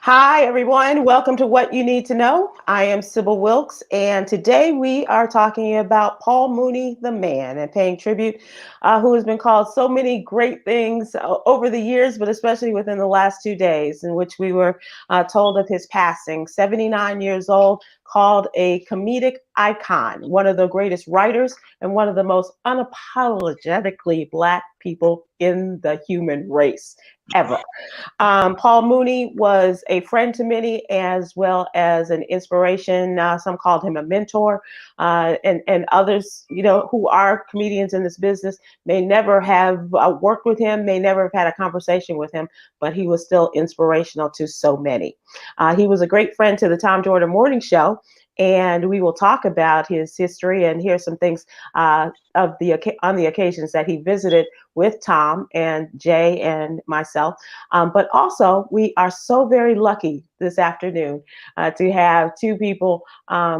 Hi, everyone. Welcome to What You Need to Know. I am Sybil Wilkes, and today we are talking about Paul Mooney, the man, and paying tribute, who has been called so many great things over the years, but especially within the last 2 days, in which we were told of his passing. 79 years old, called a comedic icon, one of the greatest writers, and one of the most unapologetically Black people in the human race ever. Paul Mooney was a friend to many as well as an inspiration. Some called him a mentor, and others, who are comedians in this business may never have worked with him, may never have had a conversation with him, but he was still inspirational to so many. He was a great friend to the Tom Jordan Morning Show, and we will talk about his history and hear some things on the occasions that he visited with Tom and Jay and myself. But also, we are so very lucky this afternoon to have two people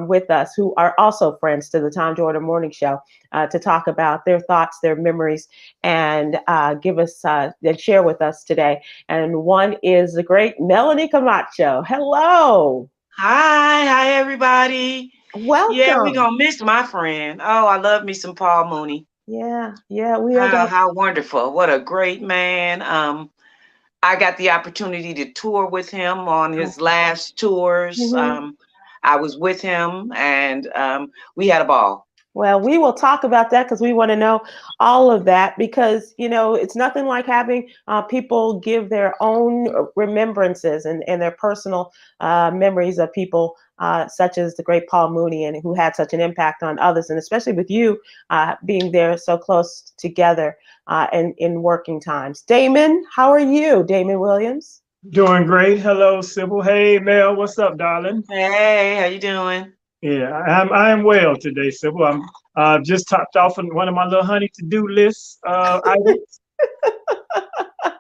with us who are also friends to the Tom Jordan Morning Show to talk about their thoughts, their memories, and give us and share with us today. And one is the great Melanie Camacho. Hello. Hi, everybody. Yeah, we're Welcome. gonna miss my friend. Oh, I love me some Paul Mooney. Yeah, we are How going. how wonderful. What a great man. I got the opportunity to tour with him on his last tours. Mhm. I was with him and we had a ball. Well, we will talk about that because we want to know all of that because, it's nothing like having people give their own remembrances and their personal memories of people such as the great Paul Mooney and who had such an impact on others. And especially with you being there so close together in working times. Damon, how are you? Damon Williams? Doing great. Hello, Sybil. Hey, Mel. What's up, darling? Hey, how you doing? Yeah, I am well today, Sybil. I'm just topped off on one of my little honey to-do list items.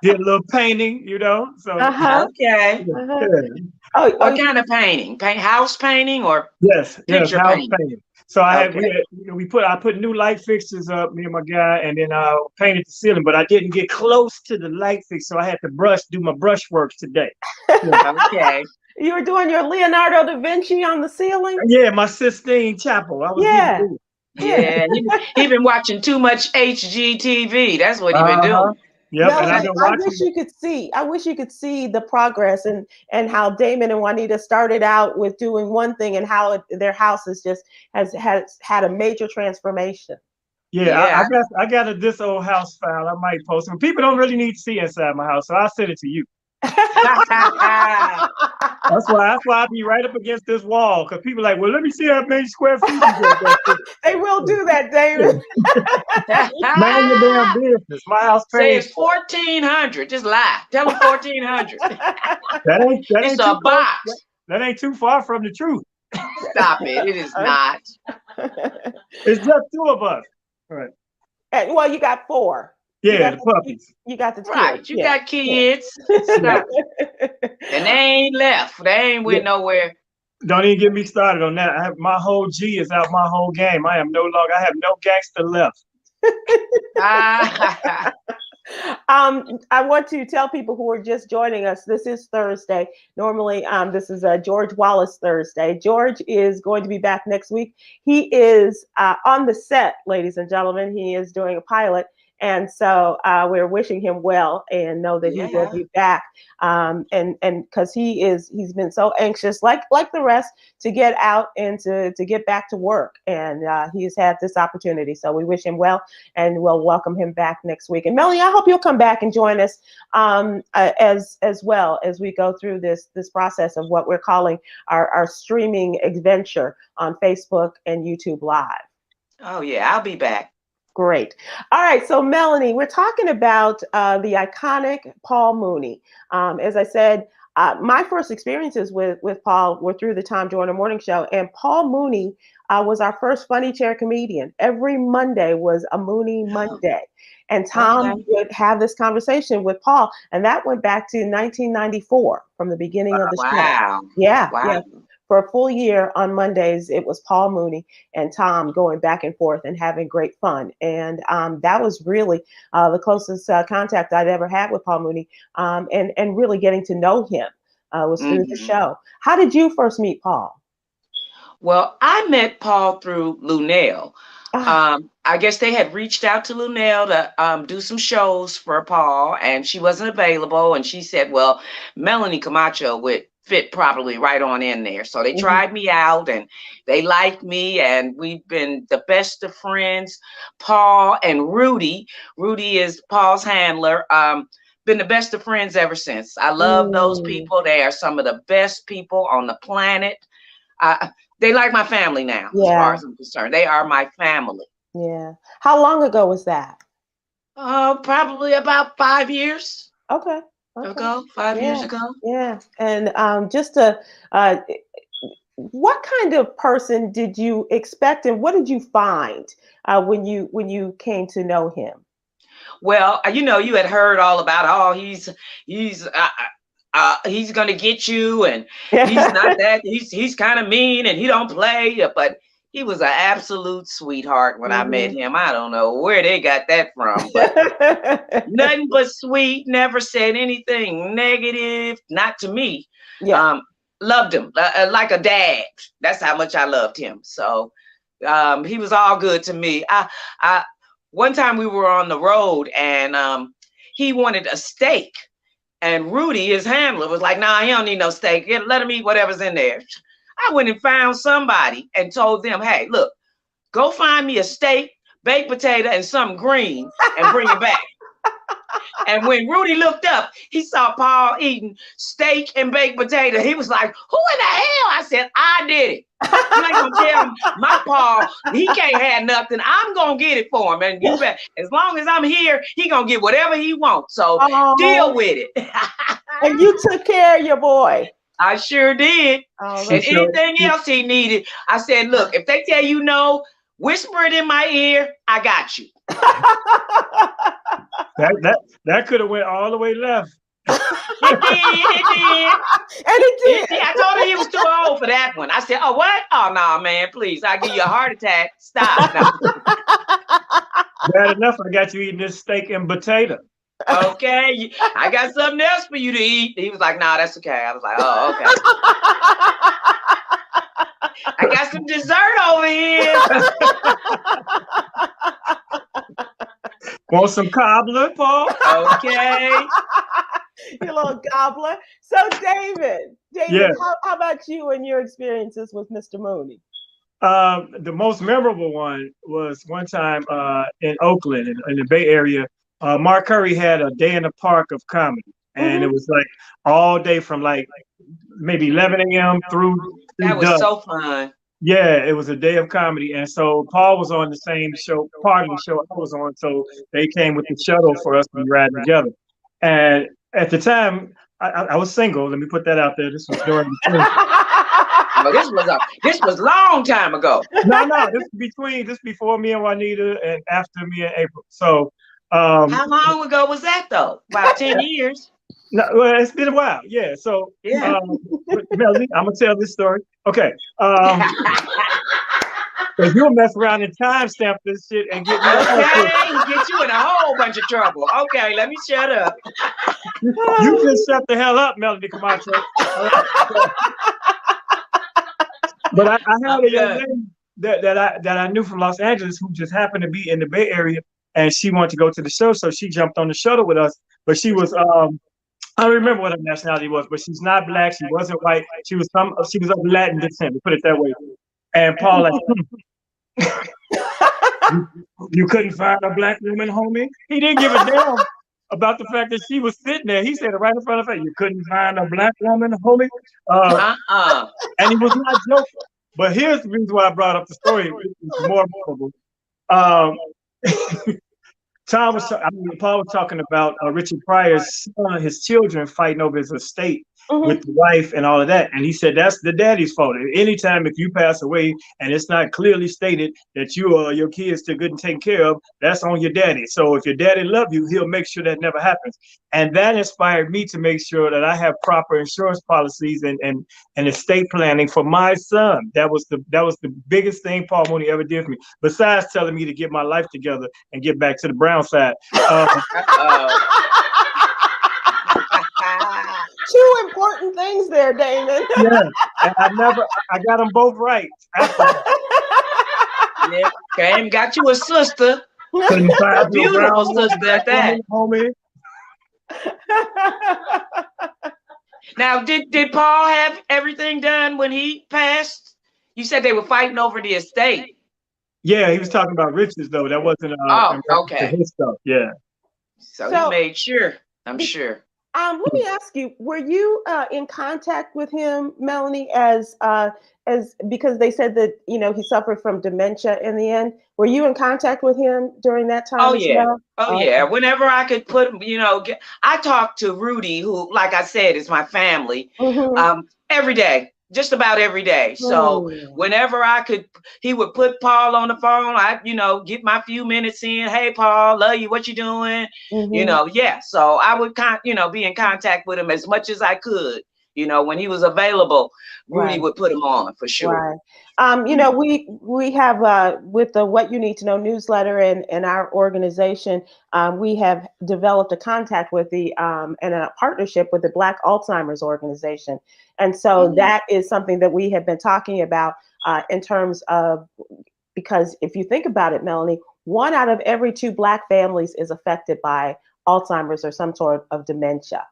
Did a little painting, So Uh-huh. Okay. yeah, Uh-huh. yeah. Oh, What kind of painting? House painting or Yes, picture house painting? painting. So I had Okay. I put new light fixtures up, me and my guy, and then I painted the ceiling, but I didn't get close to the light fix, so I had to do my brush works today. Yeah, Okay. you were doing your Leonardo da Vinci on the ceiling? yeah, my Sistine Chapel. I was getting Yeah. through it. Yeah. Yeah, he been watching too much HGTV. That's what he been Uh-huh. doing. Yep, and I've Melanie, been I watching. wish you could see. I wish you could see the progress and how Damon and Juanita started out with doing one thing and how their house has had a major transformation. Yeah, I Yeah. got I got a this old house file. I might post it. People don't really need to see inside my house, so I'll send it to you. That's why I be right up against this wall because people are like, well, let me see how many square feet you got back there. They will Yeah, do that, Damon. mind your damn business. My house Say paid it's for 1,400. Just lie. Tell them 1,400. it. That It's ain't a too far. box. That ain't too far from the truth. Stop it. It is not. It's just two of us. All right. And, well, you got four. You Yeah, got the you, puppies. you got the kids. Right. You Yeah. got kids. Stop it. And they ain't left. They ain't Yeah. went nowhere. Don't even get me started on that. My whole G is out my whole game. I am no longer. I have no gangster left. Ah, I want to tell people who are just joining us, this is Thursday. Normally, this is a George Wallace Thursday. George is going to be back next week. He is on the set, ladies and gentlemen. He is doing a pilot. And so we're wishing him well and know that he will yeah. be back. And because he's been so anxious, like the rest, to get out and to get back to work. And he's had this opportunity. So we wish him well and we'll welcome him back next week. And Melanie, I hope you'll come back and join us as well as we go through this process of what we're calling our streaming adventure on Facebook and YouTube Live. Oh, yeah. I'll be back. Great. All right. So, Melanie, we're talking about the iconic Paul Mooney. As I said, my first experiences with Paul were through the Tom Joyner Morning Show, and Paul Mooney was our first funny chair comedian. Every Monday was a Mooney Oh, Monday, and Tom okay. would have this conversation with Paul, and that went back to 1994 from the beginning of the show. Wow. Yeah, Wow. yeah, for a full year on Mondays, it was Paul Mooney and Tom going back and forth and having great fun. And that was really the closest contact I'd ever had with Paul Mooney, and really getting to know him was through the show. How did you first meet Paul? Well, I met Paul through Lunell. I guess they had reached out to Lunell to do some shows for Paul, and she wasn't available. And she said, well, Melanie Camacho would fit probably right on in there. So they tried me out, and they liked me, and we've been the best of friends. Paul and Rudy is Paul's handler. Been the best of friends ever since. I love those people. They are some of the best people on the planet. They like my family now, as far as I'm concerned. They are my family. Yeah. How long ago was that? Probably about 5 years. Okay. Ago, 5 years ago. Yeah. And what kind of person did you expect, and what did you find when you came to know him? Well, you had heard all about, he's gonna get you, and he's not that. He's kind of mean, and he don't play. But he was an absolute sweetheart when I met him. I don't know where they got that from, but nothing but sweet. Never said anything negative, not to me. Loved him like a dad. That's how much I loved him. So he was all good to me. One time we were on the road, and he wanted a steak. And Rudy, his handler, was like, nah, he don't need no steak. Let him eat whatever's in there. I went and found somebody and told them, hey, look, go find me a steak, baked potato, and something green and bring it back. And when Rudy looked up, he saw Paul eating steak and baked potato. He was like, who in the hell? I said, I did it. You ain't gonna tell my Paul he can't have nothing. I'm gonna get it for him. And you bet, as long as I'm here, he gonna get whatever he wants. So deal with it. And you took care of your boy. I sure did. And anything else he needed, I said, look, if they tell you no, whisper it in my ear. I got you. That could have went all the way left. It did. And it did. I told him he was too old for that one. I said, oh, what? Oh, no, man, please. I'll give you a heart attack. Stop. No. Bad enough I got you eating this steak and potato. Okay, I got something else for you to eat. He was like, nah, that's okay. I was like, oh, okay. I got some dessert over here. Want some cobbler, Paul? Okay. You little gobbler. So, David, how about you and your experiences with Mr. Mooney? The most memorable one was one time in Oakland, in the Bay Area. Mark Curry had a day in the park of comedy, and it was like all day from like maybe 11 a.m. through that was dusk. So fun. Yeah, it was a day of comedy, and so Paul was on the same part of the show I was on, so they came with the shuttle for us to ride together. And at the time, I was single. Let me put that out there. This was during well, this was long time ago. No, this before me and Juanita, and after me and April. So how long ago was that though? About 10 years. No, well, it's been a while. Yeah. So Melanie, I'm gonna tell this story. Okay. If you'll mess around and timestamp this shit and get get you in a whole bunch of trouble. Okay, let me shut up. You just shut the hell up, Melanie Camacho. But I had a young lady that I knew from Los Angeles who just happened to be in the Bay Area, and she wanted to go to the show, so she jumped on the shuttle with us. But she was I don't remember what her nationality was, but she's not black. She wasn't white. She was of Latin descent. To put it that way. And Paul, you couldn't find a black woman, homie. He didn't give a damn about the fact that she was sitting there. He said it right in front of her. You couldn't find a black woman, homie. And he was not joking. But here's the reason why I brought up the story. It's more memorable. Paul was talking about Richard Pryor's son, his children fighting over his estate. with the wife and all of that. And he said that's the daddy's fault. Anytime if you pass away and it's not clearly stated that you or your kids still good and taken care of, that's on your daddy. So if your daddy love you, he'll make sure that never happens. And that inspired me to make sure that I have proper insurance policies and estate planning for my son. That was the biggest thing Paul Mooney ever did for me, besides telling me to get my life together and get back to the brown side. Two important things there, Damon. Yeah, and I got them both right. Yeah, came got you a sister, a beautiful sister at that. Homie. Now, did Paul have everything done when he passed? You said they were fighting over the estate. Yeah, he was talking about riches though. That wasn't okay. His stuff. Yeah. So he made sure. I'm sure. Let me ask you: were you in contact with him, Melanie, as because they said that he suffered from dementia in the end? Were you in contact with him during that time? Oh as yeah. well? Yeah. Whenever I could put him, I talked to Rudy, who, like I said, is my family, every day. Just about every day. So whenever I could, he would put Paul on the phone. I, get my few minutes in. Hey, Paul, love you. What you doing? Yeah. So I would, be in contact with him as much as I could. When he was available, Rudy would put him on for sure. Right. We have with the What You Need to Know newsletter and our organization, we have developed a contact with and a partnership with the Black Alzheimer's organization. And so that is something that we have been talking about in terms of, because if you think about it, Melanie, 1 out of every 2 Black families is affected by Alzheimer's or some sort of dementia.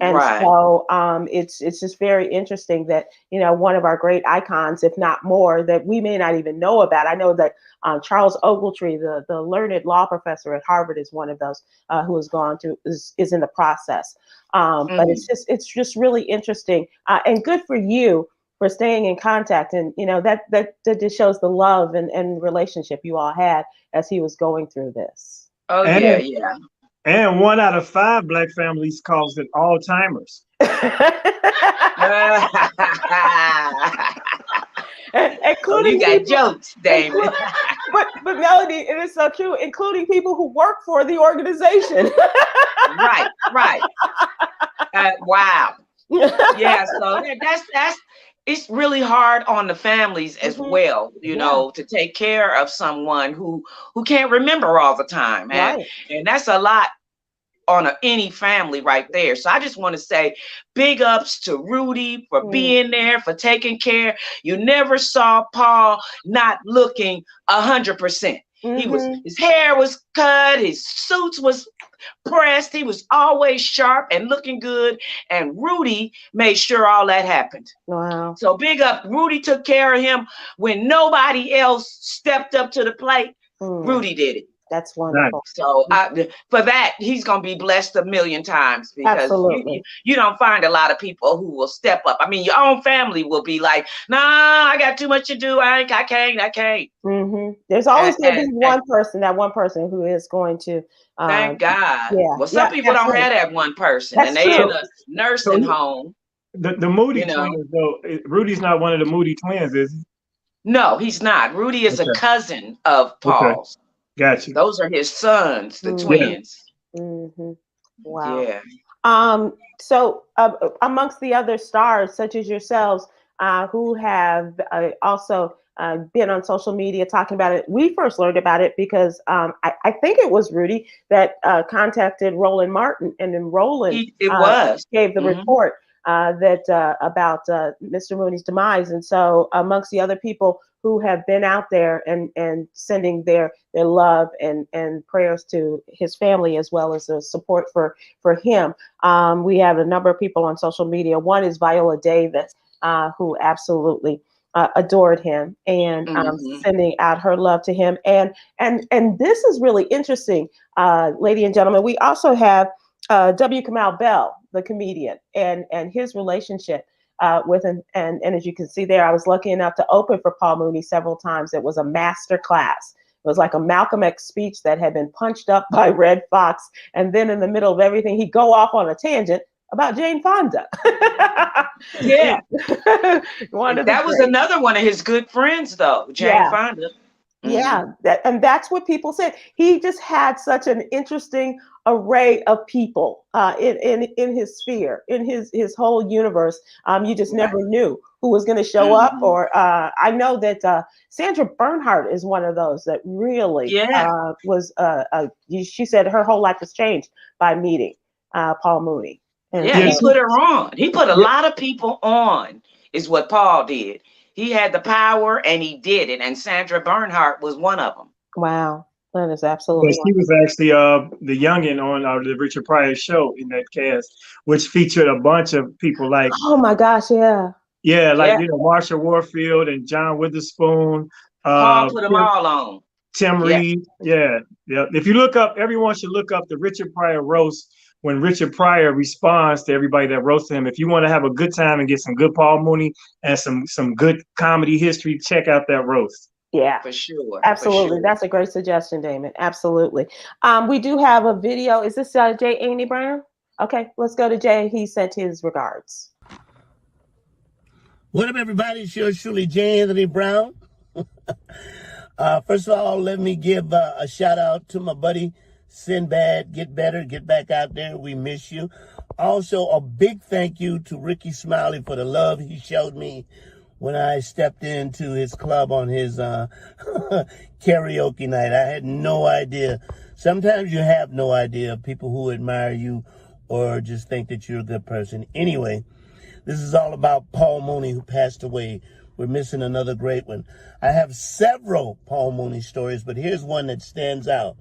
And so it's just very interesting that, one of our great icons, if not more, that we may not even know about. I know that Charles Ogletree, the learned law professor at Harvard, is one of those who has gone through, is in the process. But it's just really interesting and good for you for staying in contact. And, that just shows the love and relationship you all had as he was going through this. Oh, yeah. And 1 out of 5 Black families calls it Alzheimer's. Including you got jokes, Damon. but Melanie, it is so true, including people who work for the organization. Right. Wow. Yeah. So that's it's really hard on the families as well, to take care of someone who can't remember all the time. And that's a lot on any family right there. So I just want to say big ups to Rudy for being there, for taking care. You never saw Paul not looking 100%. His hair was cut, his suits was pressed, he was always sharp and looking good, and Rudy made sure all that happened. Wow. So big up. Rudy took care of him when nobody else stepped up to the plate. Rudy did it. That's wonderful. So for that, he's going to be blessed a million times, because you don't find a lot of people who will step up. I mean, your own family will be like, nah, I got too much to do. I can't. There's always going to be one person who is going to. Thank God. Yeah. Well, some people don't have that one person. That's and they're in a nursing home. The Moody twins, though, Rudy's not one of the Moody twins, is he? No, he's not. Rudy is a cousin of Paul's. Okay. Gotcha. Those are his sons, the twins. Wow. Yeah. So amongst the other stars, such as yourselves, who have also been on social media talking about it, we first learned about it because I think it was Rudy that contacted Roland Martin, and then Roland gave the report that about Mr. Mooney's demise. And so amongst the other people who have been out there and sending their love and prayers to his family, as well as the support for him, we have a number of people on social media. One is Viola Davis, who absolutely adored him, and sending out her love to him. And this is really interesting, ladies and gentlemen. We also have W. Kamau Bell, the comedian, and his relationship with him. And as you can see there, I was lucky enough to open for Paul Mooney several times. It was a master class. It was like a Malcolm X speech that had been punched up by Red Fox. And then in the middle of everything, he'd go off on a tangent, about Jane Fonda. Yeah. That was another one of his good friends, though, Jane Fonda. Yeah, that's what people said. He just had such an interesting array of people in his sphere, in his whole universe. You just never knew who was going to show up. Or I know that Sandra Bernhardt is one of those that really was. She said her whole life was changed by meeting Paul Mooney. And he put her on. He put a lot of people on, is what Paul did. He had the power and he did it. And Sandra Bernhardt was one of them. Wow. That is absolutely. She was actually the youngin on the Richard Pryor show in that cast, which featured a bunch of people like. Oh my gosh, yeah. Yeah, like Marsha Warfield and John Witherspoon. Paul put them all on. Tim Reed. Yeah. If you look up, everyone should look up the Richard Pryor roast. When Richard Pryor responds to everybody that roasted him, if you want to have a good time and get some good Paul Mooney and some good comedy history, check out that roast. Yeah, for sure. Absolutely. For sure. That's a great suggestion, Damon. Absolutely. We do have a video. Is this Jay Anthony Brown? Okay, let's go to Jay. He sent his regards. What up, everybody? It's yours truly, Jay Anthony Brown. First of all, let me give a shout out to my buddy Sinbad. Get better, get back out there. We miss you. Also, a big thank you to Ricky Smiley for the love he showed me when I stepped into his club on his karaoke night. I had no idea. Sometimes you have no idea of people who admire you or just think that you're a good person. Anyway, this is all about Paul Mooney, who passed away. We're missing another great one. I have several Paul Mooney stories, but here's one that stands out.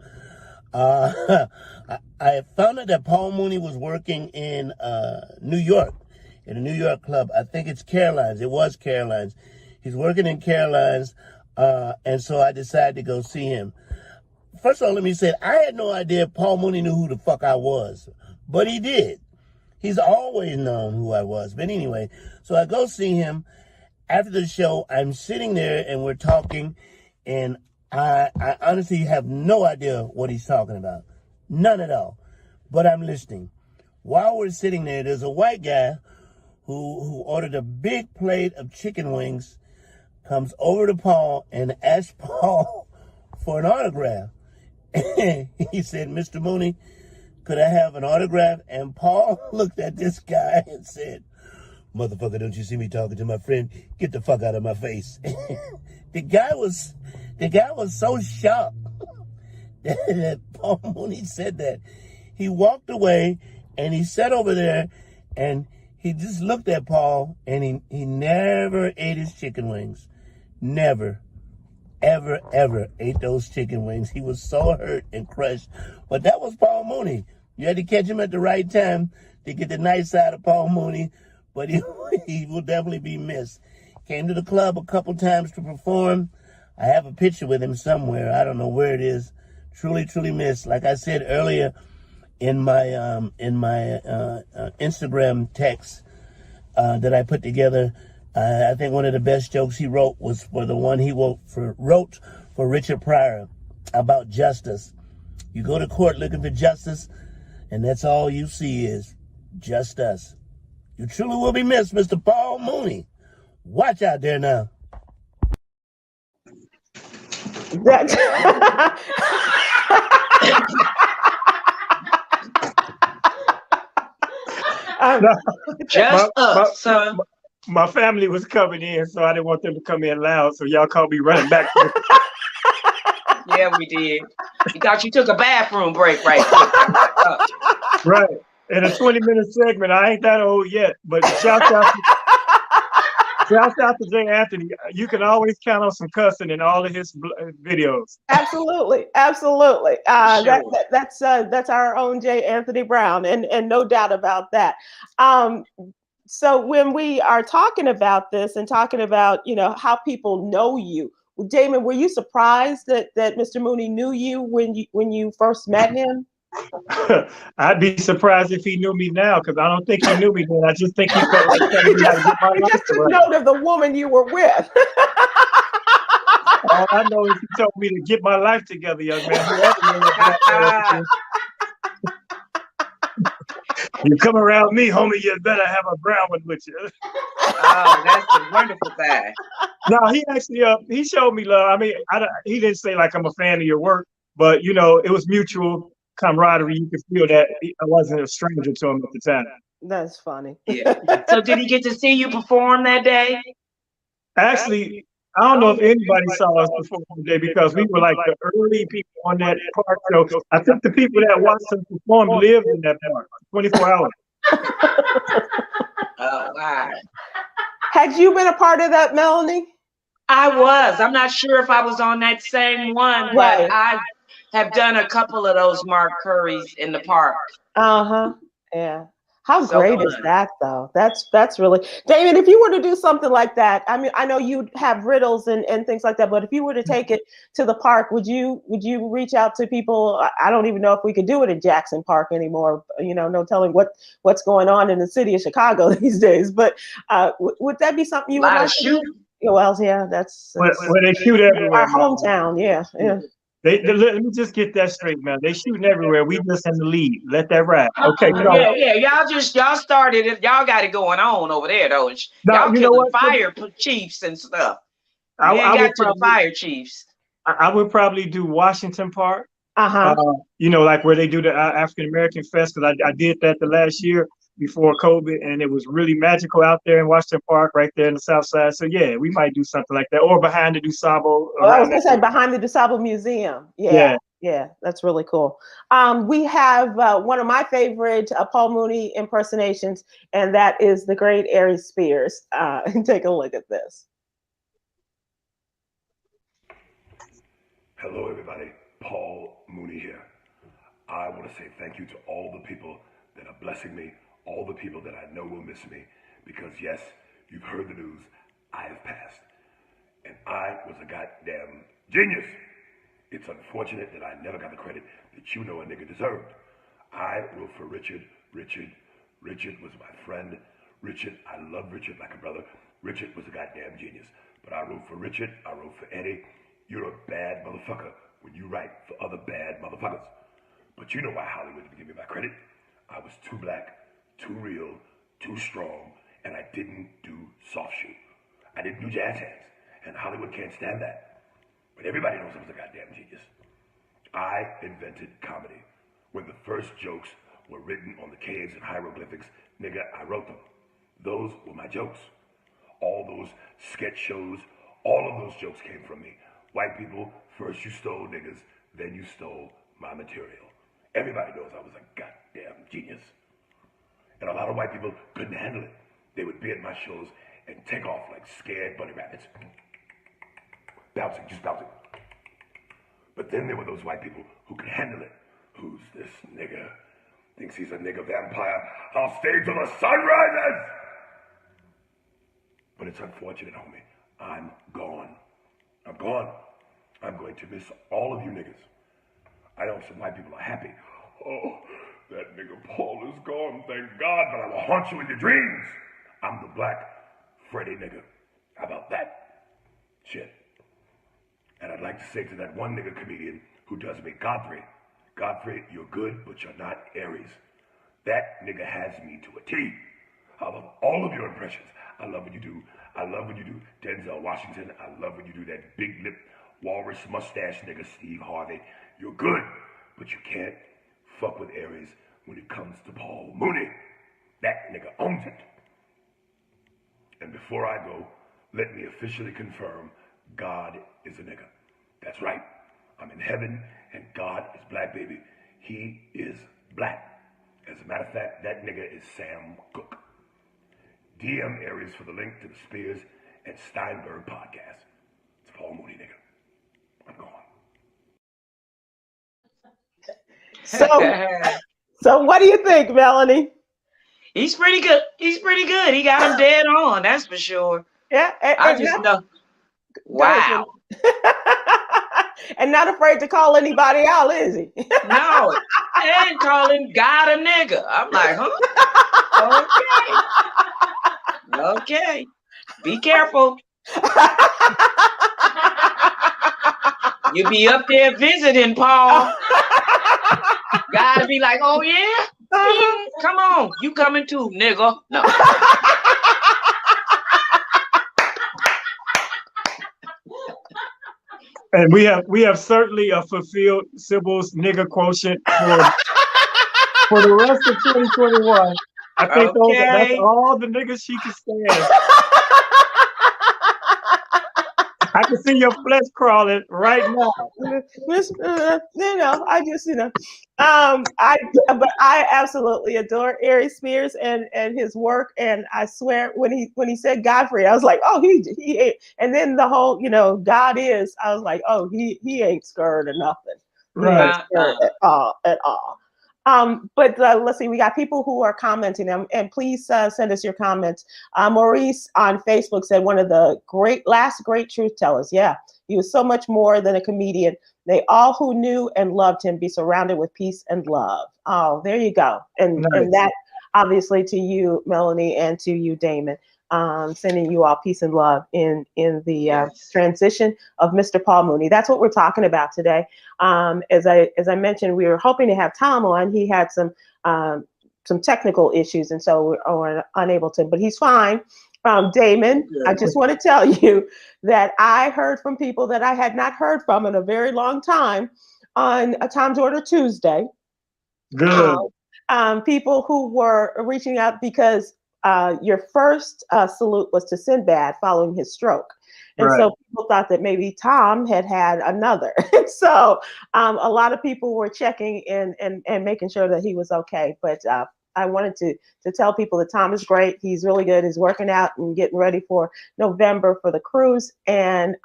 I found out that Paul Mooney was working in New York, in a New York club. I think it's Caroline's. It was Caroline's. He's working in Caroline's, and so I decided to go see him. First of all, let me say, I had no idea Paul Mooney knew who the fuck I was, but he did. He's always known who I was. But anyway, so I go see him. After the show, I'm sitting there and we're talking, and I honestly have no idea what he's talking about. None at all. But I'm listening. While we're sitting there, there's a white guy who ordered a big plate of chicken wings, comes over to Paul and asks Paul for an autograph. He said, "Mr. Mooney, could I have an autograph?" And Paul looked at this guy and said, "Motherfucker, don't you see me talking to my friend? Get the fuck out of my face." The guy was so shocked that Paul Mooney said that. He walked away and he sat over there and he just looked at Paul and he never ate his chicken wings. Never, ever, ever ate those chicken wings. He was so hurt and crushed. But that was Paul Mooney. You had to catch him at the right time to get the nice side of Paul Mooney. But he will definitely be missed. Came to the club a couple times to perform. I have a picture with him somewhere. I don't know where it is. Truly, truly missed. Like I said earlier in my Instagram text that I put together, I think one of the best jokes he wrote was for the one he wrote for Richard Pryor about justice. You go to court looking for justice, and that's all you see is just us. You truly will be missed, Mr. Paul Mooney. Watch out there now. Just us, son. My family was coming in, so I didn't want them to come in loud, so y'all called me running back. Yeah, we did. We thought you took a bathroom break right quick. Right. In a 20-minute segment, I ain't that old yet, but shouts out to Jay Anthony. You can always count on some cussing in all of his videos. Absolutely, absolutely. Sure. That's our own Jay Anthony Brown, and no doubt about that. So when we are talking about this and talking about how people know you, Damon, were you surprised that Mr. Mooney knew you when you first met him? I'd be surprised if he knew me now, because I don't think he knew me then. I just think he felt like telling me how to get my life just took note of the woman you were with. All I know is he told me to get my life together, young man. You come around me, homie, you better have a brown one with you. Oh, that's a wonderful guy. No, he actually he showed me love. I mean, he didn't say like I'm a fan of your work, but you know, it was mutual camaraderie. You could feel that I wasn't a stranger to him at the time. That's funny. Yeah. So did he get to see you perform that day? Actually, I don't know if anybody saw us perform today because we were like the early people on that park. So I think the people that watched us perform lived in that park 24 hours. Oh, wow. Had you been a part of that, Melanie? I was. I'm not sure if I was on that same one, Right. but I have done a couple of those Mark Curries in the park. Uh-huh. Yeah. How So great is fun. that, though? That's really, Damon, if you were to do something like that, I mean, I know you'd have riddles and things like that, but if you were to take it to the park, would you reach out to people? I don't even know if we could do it in Jackson Park anymore. You know, no telling what's going on in the city of Chicago these days. But would that be something you would like to do? Well, yeah, that's Where they shoot everywhere. our hometown. Yeah, yeah. Let me just get that straight, man. They shooting everywhere. We just in the lead. Let that ride. Okay. Yeah. Y'all started it. Y'all got it going on over there, though. Y'all killing fire chiefs and stuff. I got to the fire chiefs. I would probably do Washington Park. Uh-huh. You know, like where they do the African American Fest, because I did that the last year before COVID, and it was really magical out there in Washington Park, right there in the South Side. So yeah, we might do something like that, or behind the DuSable. I was gonna say behind the DuSable Museum. Yeah, that's really cool. We have one of my favorite Paul Mooney impersonations, and that is the great Aries Spears. Take a look at this. Hello, everybody. Paul Mooney here. I want to say thank you to all the people that are blessing me, all the people that I know will miss me, because yes, you've heard the news, I have passed. And I was a goddamn genius. It's unfortunate that I never got the credit that you know a nigga deserved. I wrote for Richard. Richard was my friend. I love Richard like a brother. Richard was a goddamn genius. But I wrote for Richard, I wrote for Eddie. You're a bad motherfucker when you write for other bad motherfuckers. But you know why Hollywood didn't give me my credit. I was too black, too real, too strong, and I didn't do soft shoe. I didn't do jazz hands, and Hollywood can't stand that. But everybody knows I was a goddamn genius. I invented comedy. When the first jokes were written on the caves and hieroglyphics, nigga, I wrote them. Those were my jokes. All those sketch shows, all of those jokes came from me. White people, first you stole niggas, then you stole my material. Everybody knows I was a goddamn genius. And a lot of white people couldn't handle it. They would be at my shows and take off like scared bunny rabbits. Bouncing, just bouncing. But then there were those white people who could handle it. Who's this nigga? Thinks he's a nigga vampire. I'll stay till the sun rises! But it's unfortunate, homie. I'm gone. I'm gone. I'm going to miss all of you niggas. I know some white people are happy. Oh, that nigga Paul is gone, thank God, but I will haunt you in your dreams. I'm the black Freddy nigga. How about that? Shit. And I'd like to say to that one nigga comedian who does me, Godfrey, you're good, but you're not Aries. That nigga has me to a T. I love all of your impressions. I love when you do Denzel Washington. I love when you do that big lip, walrus mustache nigga Steve Harvey. You're good, but you can't fuck with Aries when it comes to Paul Mooney. That nigga owns it. And before I go, let me officially confirm God is a nigga. That's right. I'm in heaven and God is black, baby. He is black. As a matter of fact, that nigga is Sam Cooke. DM Aries for the link to the Spears and Steinberg podcast. It's Paul Mooney, nigga. I'm gone. So what do you think, Melanie? He's pretty good. He got him dead on, that's for sure. Yeah. I just know. Wow. And not afraid to call anybody out, is he? No. And calling God a nigga. I'm like, huh? Okay. Be careful. You be up there visiting, Paul. Gotta be like, oh yeah? Come on, you coming too, nigga. No. And we have certainly fulfilled Sybil's nigga quotient for the rest of 2021. I think that's all the niggas she can stand. I can see your flesh crawling right now. I just, but I absolutely adore Aries Spears and his work. And I swear, when he said Godfrey, I was like, oh, he. And then the whole, God is. I was like, oh, he ain't scared of nothing. Right. At all. But let's see, we got people who are commenting, and please send us your comments. Maurice on Facebook said, one of the last great truth tellers. Yeah, he was so much more than a comedian. They all who knew and loved him be surrounded with peace and love. Oh, there you go. And that obviously to you, Melanie, and to you, Damon. Sending you all peace and love in the transition of Mr. Paul Mooney. That's what we're talking about today. As I mentioned, we were hoping to have Tom on. He had some technical issues, and so we're unable to. But he's fine. Damon, I just want to tell you that I heard from people that I had not heard from in a very long time on a Tom's Order Tuesday. Good. People who were reaching out because your first salute was to Sinbad following his stroke. And so people thought that maybe Tom had another. So a lot of people were checking and making sure that he was okay. But I wanted to tell people that Tom is great. He's really good. He's working out and getting ready for November for the cruise. And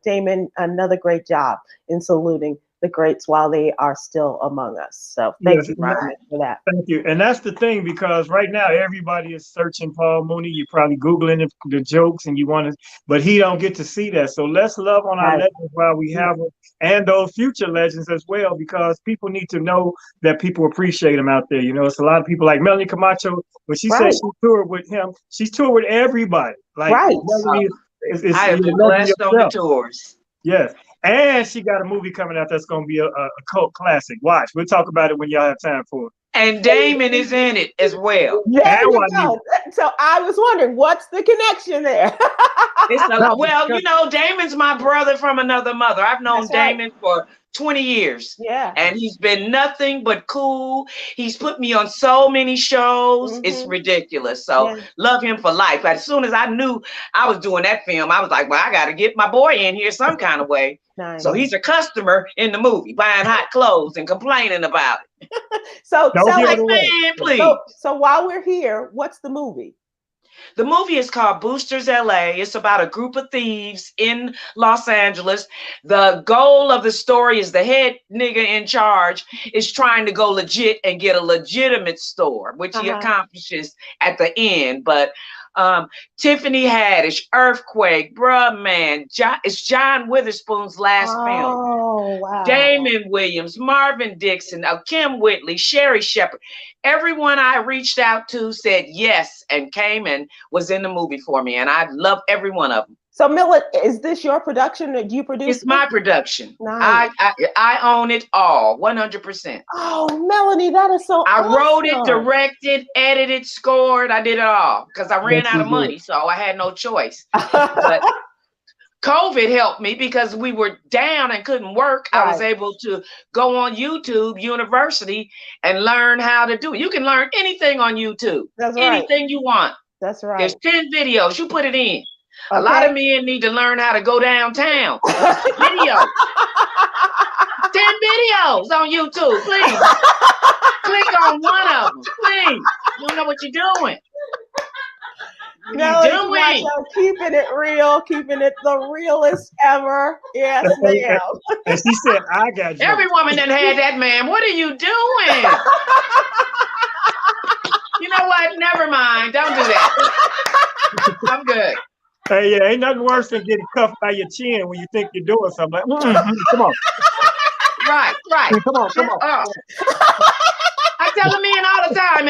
Damon, another great job in saluting the greats while they are still among us. So thank you very much for that. Thank you. And that's the thing, because right now everybody is searching Paul Mooney. You're probably Googling the jokes and but he don't get to see that. So let's love on our legends while we have them, and those future legends as well, because people need to know that people appreciate him out there. It's a lot of people like Melanie Camacho. When she said she toured with him, she's toured with everybody. Like Melanie I have been blessed on the tours. Yes. And she got a movie coming out that's going to be a cult classic. Watch. We'll talk about it when y'all have time for it. And Damon is in it as well. There you go. So I was wondering, what's the connection there? Damon's my brother from another mother. I've known Damon for 20 years. Yeah. And he's been nothing but cool. He's put me on so many shows. It's ridiculous. So love him for life. As soon as I knew I was doing that film, I was like, well, I got to get my boy in here some kind of way. Nice. So he's a customer in the movie, buying hot clothes and complaining about it. So while we're here, what's the movie? The movie is called Boosters LA. It's about a group of thieves in Los Angeles. The goal of the story is the head nigga in charge is trying to go legit and get a legitimate store, which he accomplishes at the end. But Tiffany Haddish, Earthquake, bruh, man, it's John Witherspoon's last film. Oh, wow. Damon Williams, Marvin Dixon, Kim Whitley, Sherry Shepherd. Everyone I reached out to said yes and came and was in the movie for me. And I love every one of them. So, Millet, is this your production or do you produce? It's my production. Nice. I own it all, 100%. Oh, Melanie, that is so I awesome. wrote it, directed, edited, scored. I did it all because I ran out of money, so I had no choice. But COVID helped me because we were down and couldn't work. I was able to go on YouTube University and learn how to do it. You can learn anything on YouTube. That's right. Anything you want. That's right. There's 10 videos. You put it in. Okay. A lot of men need to learn how to go downtown. Video. 10 videos on YouTube, please. Click on one of them, please. You don't know what you're doing. Keeping it real, keeping it the realest ever. Yes, ma'am. And she said, I got you. Every woman that had that man, what are you doing? You know what? Never mind. Don't do that. I'm good. Hey, ain't nothing worse than getting cuffed by your chin when you think you're doing something. Like, come on. Right. Come on. I tell the men all the time,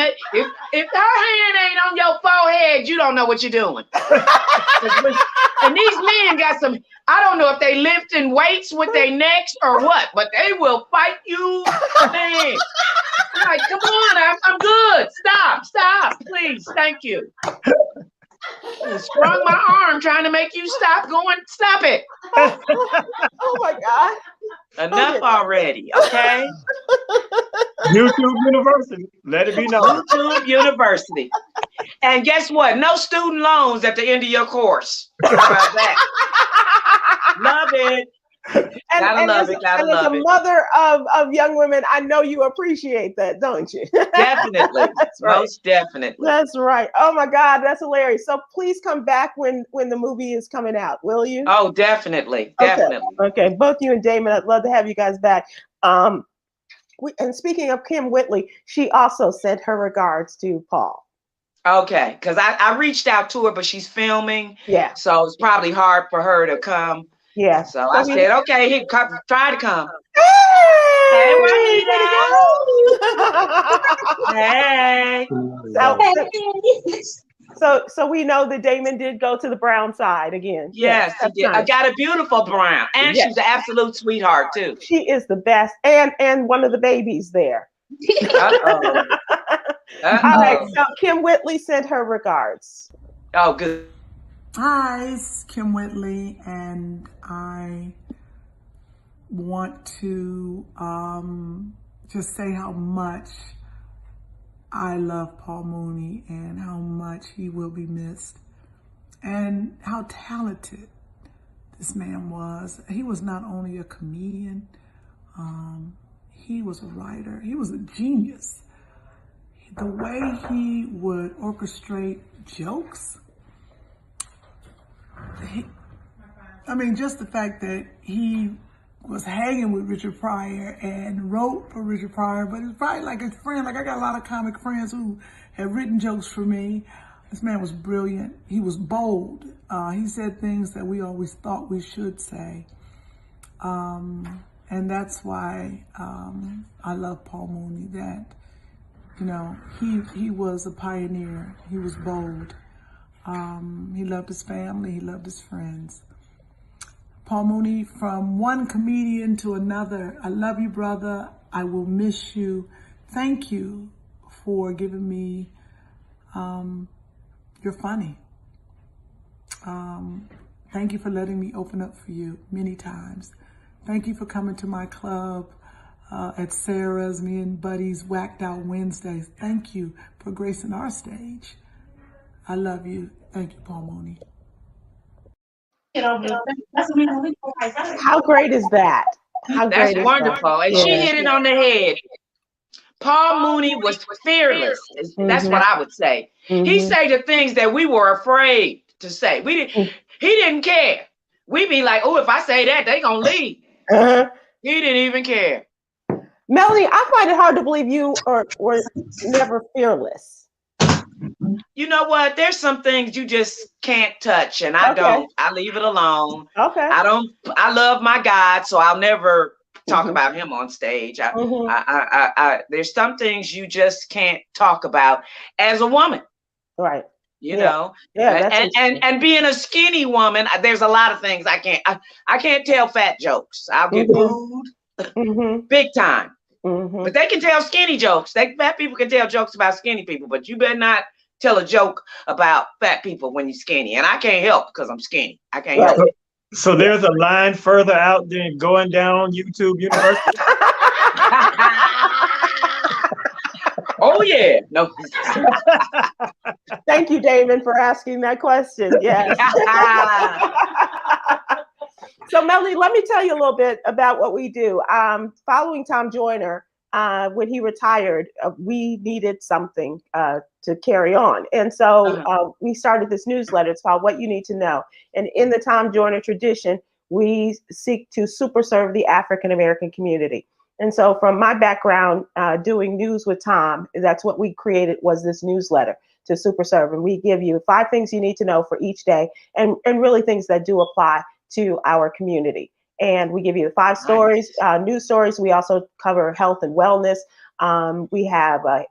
if her hand ain't on your forehead, you don't know what you're doing. And these men got some, I don't know if they lifting weights with their necks or what, but they will fight you, man. I'm like, come on, I'm good. Stop, please, thank you. You sprung my arm trying to make you stop going. Stop it. Oh my God. Enough already, okay? YouTube University. Let it be known. YouTube University. And guess what? No student loans at the end of your course. How about that? Love it. Gotta love it. As a mother of young women, I know you appreciate that, don't you? Definitely. That's right. Most definitely. That's right. Oh my God, that's hilarious. So please come back when the movie is coming out, will you? Oh, definitely. Definitely. Okay. Both you and Damon, I'd love to have you guys back. And speaking of Kim Whitley, she also sent her regards to Paul. Okay, because I reached out to her, but she's filming. Yeah. So it's probably hard for her to come. Yeah. So I said, okay, try to come. Hey, So we know that Damon did go to the brown side again. Yes, he did. Nice. I got a beautiful brown, and she's an absolute sweetheart too. She is the best, and one of the babies there. Uh-oh. All right, so Kim Whitley sent her regards. Oh, good. Hi, it's Kim Whitley, and I want to just say how much I love Paul Mooney and how much he will be missed and how talented this man was. He was not only a comedian, he was a writer. He was a genius. The way he would orchestrate jokes, just the fact that he was hanging with Richard Pryor and wrote for Richard Pryor, but it's probably like his friend. Like, I got a lot of comic friends who have written jokes for me. This man was brilliant. He was bold. He said things that we always thought we should say. And that's why I love Paul Mooney, that, he was a pioneer. He was bold. He loved his family. He loved his friends. Paul Mooney, from one comedian to another, I love you, brother. I will miss you. Thank you for giving me, you're funny. Thank you for letting me open up for you many times. Thank you for coming to my club at Sarah's, me and Buddy's Whacked Out Wednesdays. Thank you for gracing our stage. I love you. Thank you, Paul Mooney. How great is that? That's wonderful. And she hit it on the head. Paul Mooney was fearless. That's what I would say. He said the things that we were afraid to say. He didn't care. We'd be like, oh, if I say that, they gonna leave. He didn't even care. Melanie, I find it hard to believe you were never fearless. You know what? There's some things you just can't touch, and I don't. I leave it alone. Okay. I love my God, so I'll never talk about him on stage. There's some things you just can't talk about as a woman. Right. You know. Yeah. And being a skinny woman, there's a lot of things I can't tell fat jokes. I'll get booed big time. But they can tell skinny jokes. Fat people can tell jokes about skinny people, but you better not tell a joke about fat people when you're skinny. And I can't help because I'm skinny. I can't help it. So there's a line further out than going down YouTube University. Oh yeah. No. Thank you, Damon, for asking that question. Yes. So, Melanie, let me tell you a little bit about what we do. Following Tom Joyner, when he retired, we needed something to carry on. And so we started this newsletter. It's called What You Need to Know. And in the Tom Joyner tradition, we seek to super serve the African-American community. And so from my background, doing news with Tom, that's what we created, was this newsletter to super serve. And we give you 5 things you need to know for each day, and really things that do apply to our community. And we give you 5 stories, news stories. We also cover health and wellness. We have a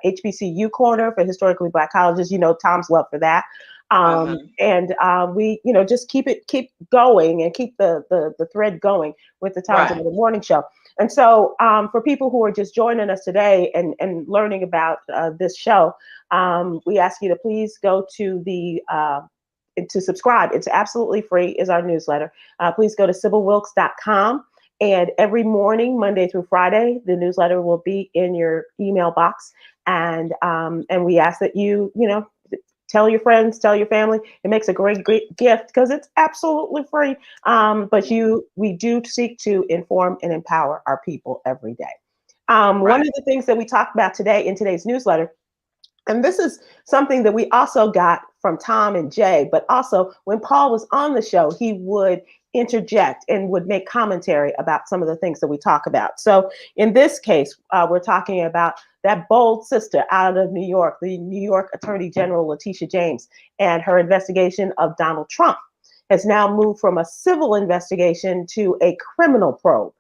HBCU corner for historically Black colleges. You know Tom's love for that. And we, just keep going and keep the thread going with the Townsend in the Morning Show. And so for people who are just joining us today and learning about this show, we ask you to please go to to subscribe. It's absolutely free, is our newsletter. Please go to SybilWilkes.com. And every morning, Monday through Friday, the newsletter will be in your email box. And we ask that you, tell your friends, tell your family. It makes a great gift because it's absolutely free. But we do seek to inform and empower our people every day. One of the things that we talked about today in today's newsletter, and this is something that we also got from Tom and Jay, but also when Paul was on the show, he would interject and would make commentary about some of the things that we talk about. So in this case, we're talking about that bold sister out of New York, the New York Attorney General Letitia James, and her investigation of Donald Trump has now moved from a civil investigation to a criminal probe.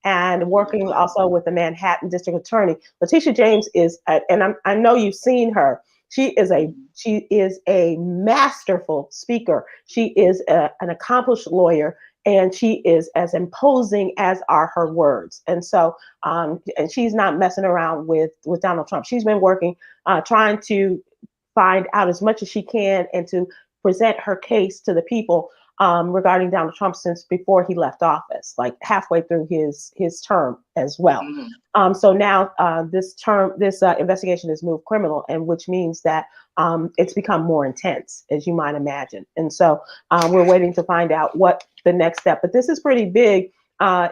And working also with the Manhattan District Attorney, Letitia James is, and I know you've seen her. She is a masterful speaker. She is an accomplished lawyer, and she is as imposing as are her words. And so, and she's not messing around with Donald Trump. She's been working, trying to find out as much as she can and to present her case to the people regarding Donald Trump since before he left office, like halfway through his term as well. So now this investigation has moved criminal, and which means that it's become more intense, as you might imagine. And so we're waiting to find out what the next step. But this is pretty big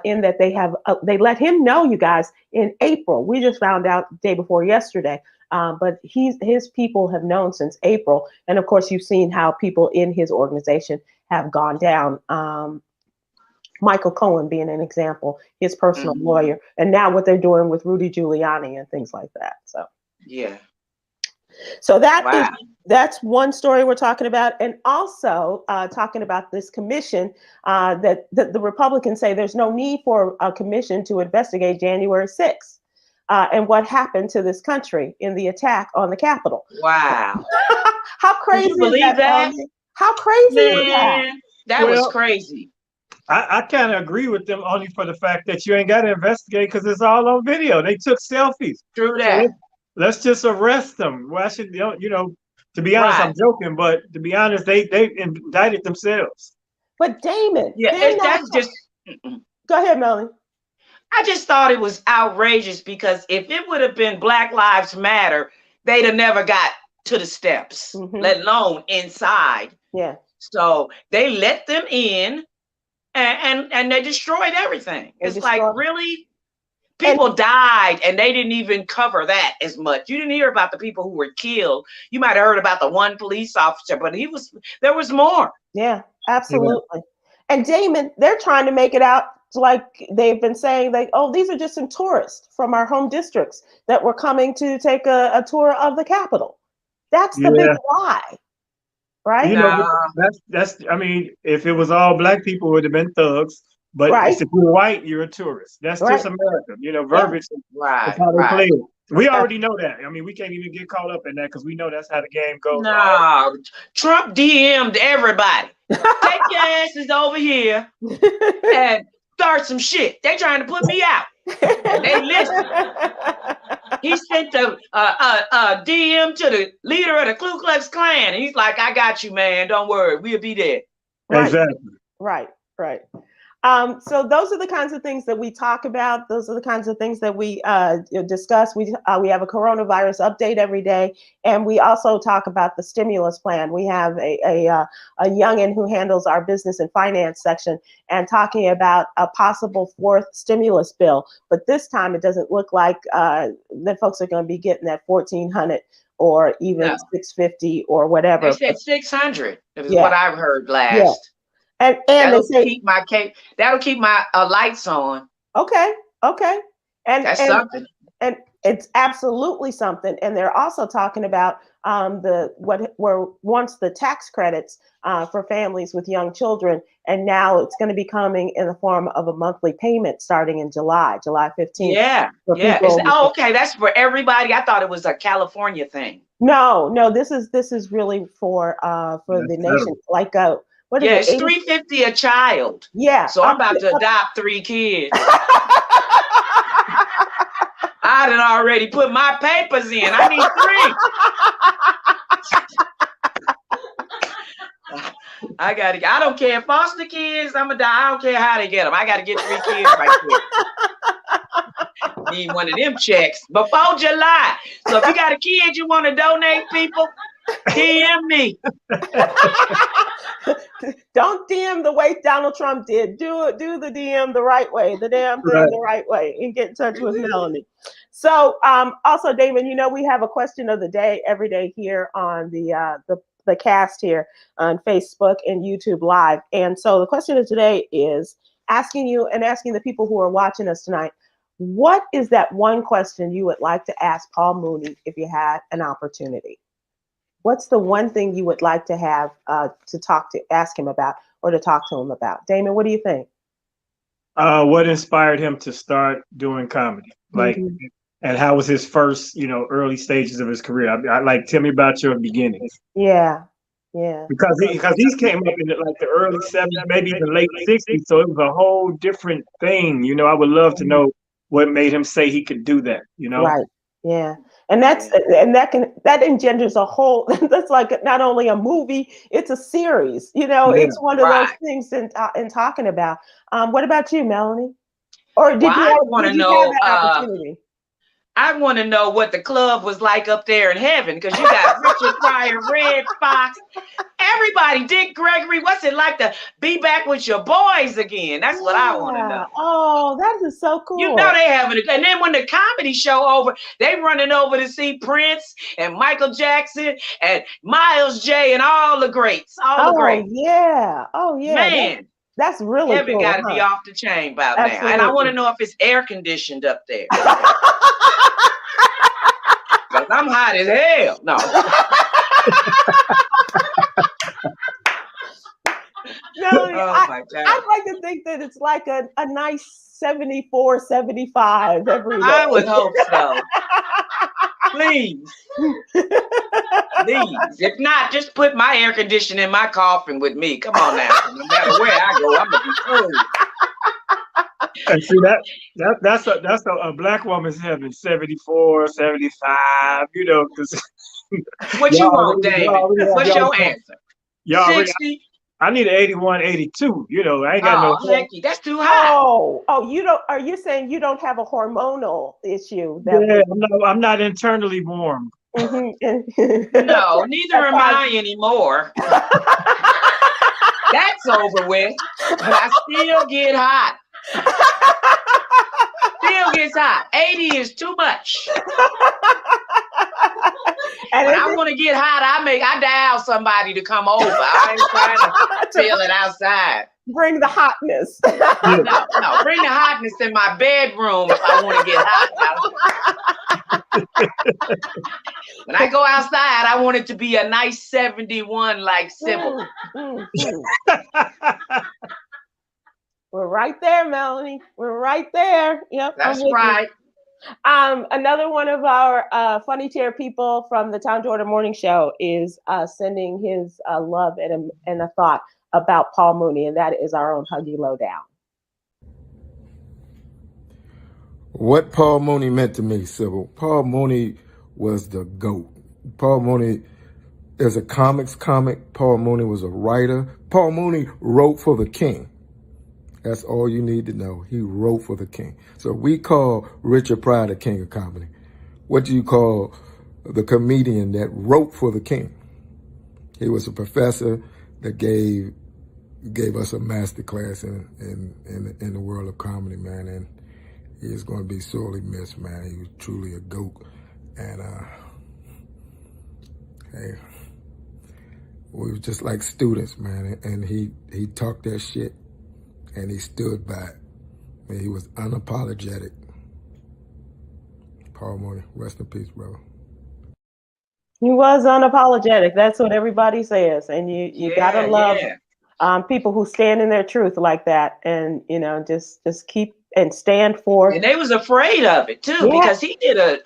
in that they let him know, you guys, in April. We just found out the day before yesterday. But his people have known since April. And of course, you've seen how people in his organization have gone down. Michael Cohen being an example, his personal lawyer, and now what they're doing with Rudy Giuliani and things like that. So yeah. So that's one story we're talking about, and also talking about this commission that the Republicans say there's no need for a commission to investigate January 6th. And what happened to this country in the attack on the Capitol. Wow. How crazy Can you believe that? How crazy is that? That was crazy. I kind of agree with them only for the fact that you ain't got to investigate because it's all on video. They took selfies. True that. So let's just arrest them. Why should to be honest, I'm joking, but to be honest, they indicted themselves. But Damon, that's just. Go ahead, Melanie. I just thought it was outrageous because if it would have been Black Lives Matter, they'd have never got to the steps, let alone inside. Yeah. So they let them in and they destroyed everything. It's like, really? People died and they didn't even cover that as much. You didn't hear about the people who were killed. You might have heard about the one police officer, but there was more. Yeah, absolutely. Yeah. And Damon, they're trying to make it out like they've been saying, like, oh, these are just some tourists from our home districts that were coming to take a tour of the Capitol. That's the big lie, right? That's. I mean, if it was all Black people, it would have been thugs. But if you're white, you're a tourist. That's just America. Verbiage. That's how they play it. We already know that. I mean, we can't even get caught up in that because we know that's how the game goes. No, Trump DM'd everybody. Take your asses over here and start some shit. They trying to put me out. They listen. He sent a DM to the leader of the Ku Klux Klan. And he's like, I got you, man. Don't worry. We'll be there. Exactly. Right. So those are the kinds of things that we talk about. Those are the kinds of things that we discuss. We have a coronavirus update every day, and we also talk about the stimulus plan. We have a youngin who handles our business and finance section and talking about a possible fourth stimulus bill. But this time, it doesn't look like that folks are going to be getting that $1,400 or even $650 or whatever. They said $600. That is what I've heard last. Yeah. And that'll keep my cake. That'll keep my lights on. Okay. And that's something. And it's absolutely something. And they're also talking about what were once the tax credits for families with young children, and now it's going to be coming in the form of a monthly payment starting in July 15th. Yeah. Okay. That's for everybody. I thought it was a California thing. No. This is really for the nation. Like what is it? It's 80? $350 a child. Yeah. So I'm about to adopt 3 kids. I done already put my papers in. I need 3. I don't care. Foster kids, I'm gonna die. I don't care how they get them. I gotta get 3 kids right there. Need one of them checks before July. So if you got a kid you want to donate, people, DM me. Don't DM the way Donald Trump did. Do the DM the right way, the damn thing the right way, and get in touch with Melanie. So also, Damon, we have a question of the day every day here on the cast here on Facebook and YouTube Live. And so the question of today is asking you and asking the people who are watching us tonight, what is that one question you would like to ask Paul Mooney if you had an opportunity? What's the one thing you would like to have ask him about or to talk to him about? Damon, what do you think? What inspired him to start doing comedy? Like, and how was his first, early stages of his career? I like, tell me about your beginnings. Yeah. Because he came up in the early 70s, maybe even late 60s, so it was a whole different thing. I would love to know what made him say he could do that. Right. Yeah. And that engenders a whole. That's like not only a movie; it's a series. It's one of those things in talking about. What about you, Melanie? Or did you have that opportunity? I want to know what the club was like up there in heaven, because you got Richard Pryor, Red Fox, everybody, Dick Gregory. What's it like to be back with your boys again? That's what I want to know. Oh, that is so cool. They having it. And then when the comedy show over, they running over to see Prince and Michael Jackson and Miles J and all the greats. All the greats. Yeah. Oh, yeah. Man. That's really heaven cool. Got to be off the chain about now. And I want to know if it's air conditioned up there. Because I'm hot as hell. No. My God. I'd like to think that it's like a nice 74, 75 every day. I would hope so. Please. If not, just put my air conditioner in my coffin with me. Come on now. No matter where I go, I'm gonna be cool. And see that's a black woman's heaven, 74, 75, because what you want, David? What's your answer? 60? I need an 81, 82. I ain't got no. Hecky, that's too high. Oh, you don't. Are you saying you don't have a hormonal issue? I'm not internally warm. No, neither am I anymore. That's over with. But I still get hot. Still gets hot. 80 is too much. And when I want to get hot, I dial somebody to come over. I ain't trying to feel it outside. Bring the hotness. No, bring the hotness in my bedroom if I want to get hot. When I go outside, I want it to be a nice 71 like Sybil. We're right there, Melanie. We're right there. Yep. That's right. Another one of our funny chair people from the Tom Jordan Morning Show is sending his love and a thought about Paul Mooney, and that is our own Huggy Lowdown. What Paul Mooney meant to me, Sybil. Paul Mooney was the GOAT. Paul Mooney is a comics comic. Paul Mooney was a writer. Paul Mooney wrote for the king. That's all you need to know. He wrote for the king. So we call Richard Pryor the king of comedy. What do you call the comedian that wrote for the king? He was a professor that gave us a master class in the world of comedy, man. And he's going to be sorely missed, man. He was truly a GOAT. And hey, we were just like students, man. And he talked that shit. And he stood by it. And he was unapologetic. Paul Mooney, rest in peace, brother. He was unapologetic. That's what everybody says. And you gotta love people who stand in their truth like that. And just keep and stand for. And they was afraid of it too, because he did an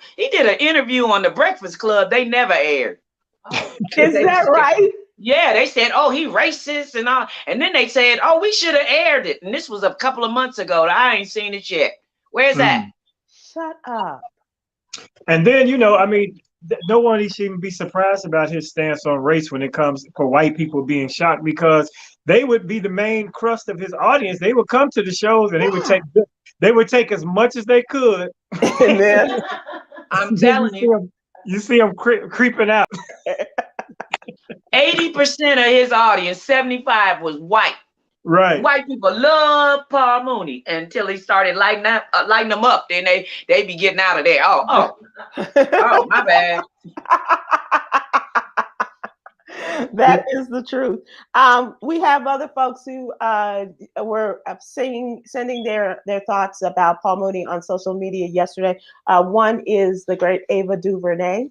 interview on the Breakfast Club. They never aired. Is that right? Yeah, they said, "Oh, he racist and all," and then they said, "Oh, we should have aired it." And this was a couple of months ago. I ain't seen it yet. Where's that? Shut up. And then, you know, I mean, no one should even be surprised about his stance on race when it comes for white people being shocked, because they would be the main crust of his audience. They would come to the shows and they would take as much as they could. And then I'm telling you see him creeping out. 80% of his audience, 75 was white. Right. White people love Paul Mooney until he started lighting them up. Then they be getting out of there. Oh, my bad. That is the truth. We have other folks who were sending their thoughts about Paul Mooney on social media yesterday. One is the great Ava DuVernay,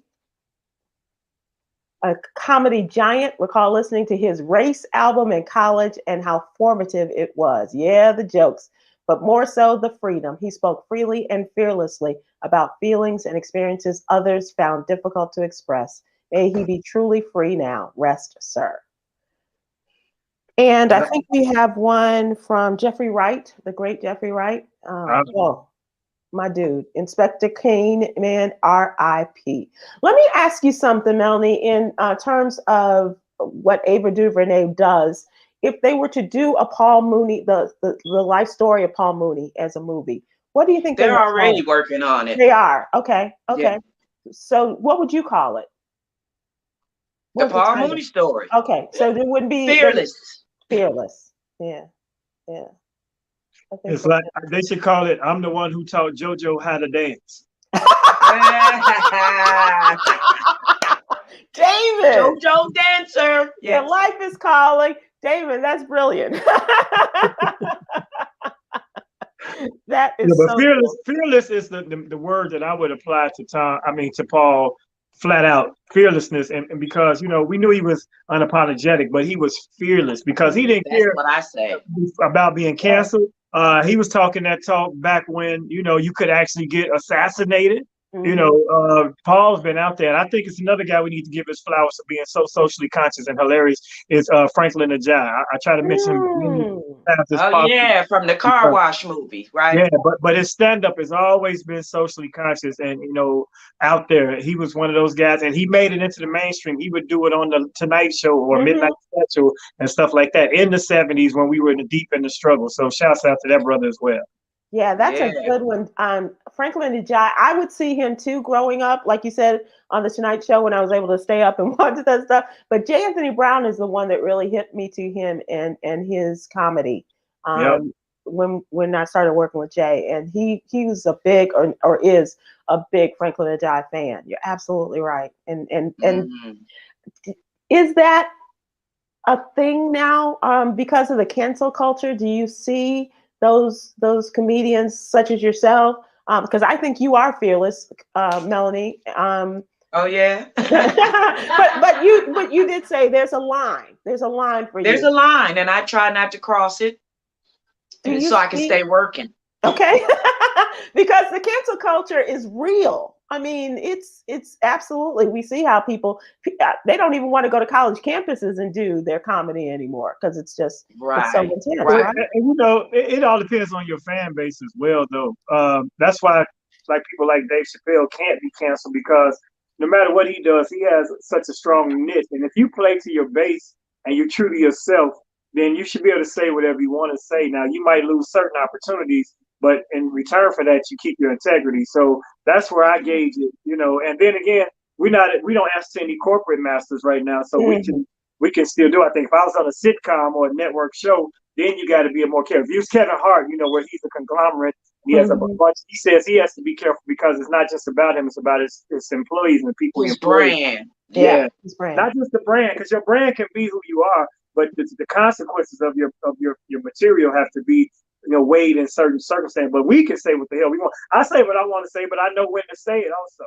a comedy giant. Recall listening to his Race album in college and how formative it was. Yeah, the jokes, but more so the freedom. He spoke freely and fearlessly about feelings and experiences others found difficult to express. May he be truly free now. Rest, sir. And I think we have one from Jeffrey Wright, the great Jeffrey Wright. My dude, Inspector Kane, man, R.I.P. Let me ask you something, Melanie, in terms of what Ava DuVernay does. If they were to do a Paul Mooney, the life story of Paul Mooney as a movie, what do you think? They're already working on it. They are. Okay. Yeah. So what would you call it? The Paul Mooney story. Okay, so there wouldn't be Fearless. Fearless. Yeah. It's like they should call it "I'm the one who taught JoJo how to dance." David, JoJo dancer. Yeah, life is calling. David, that's brilliant. That is but so fearless. cool. Fearless is the word that I would apply to Paul. Flat out fearlessness, and because we knew he was unapologetic, but he was fearless because he didn't care what I say about being canceled. He was talking that talk back when you could actually get assassinated. Paul's been out there, and I think it's another guy we need to give his flowers for being so socially conscious and hilarious is Franklin Ajay. I try to mention him. From the car wash movie, right? Yeah, but his stand-up has always been socially conscious and out there. He was one of those guys, and he made it into the mainstream. He would do it on the Tonight Show or Midnight Special and stuff like that in the 70s when we were deep in the struggle. So shouts out to that brother as well. Yeah, that's a good one. Franklin Ajay, I would see him too growing up, like you said, on the Tonight Show when I was able to stay up and watch that stuff. But J. Anthony Brown is the one that really hit me to him and his comedy. When I started working with Jay, and he was a big or is a big Franklin Ajay fan. You're absolutely right. And is that a thing now because of the cancel culture? Do you see those comedians such as yourself? Because I think you are fearless, Melanie. Oh yeah. but you did say there's a line. There's a line for you. There's a line, and I try not to cross it, so I can stay working. Okay. Because the cancel culture is real. I mean, it's absolutely, we see how people, they don't even want to go to college campuses and do their comedy anymore because it's just it's so intense. Right? And it all depends on your fan base as well, though. That's why like people like Dave Chappelle can't be canceled, because no matter what he does, he has such a strong niche. And if you play to your base and you're true to yourself, then you should be able to say whatever you want to say. Now, you might lose certain opportunities, but in return for that, you keep your integrity. So that's where I gauge it, And then again, we don't ask any corporate masters right now, so we can still do. I think if I was on a sitcom or a network show, then you got to be more careful. Use Kevin Hart, where he's a conglomerate. He has a bunch. He says he has to be careful because it's not just about him; it's about his employees and the people he employs. Brand. Yeah, his brand. Not just the brand, because your brand can be who you are, but the consequences of your material have to be weighed in certain circumstances. But we can say what the hell we want. I say what I want to say, but I know when to say it also.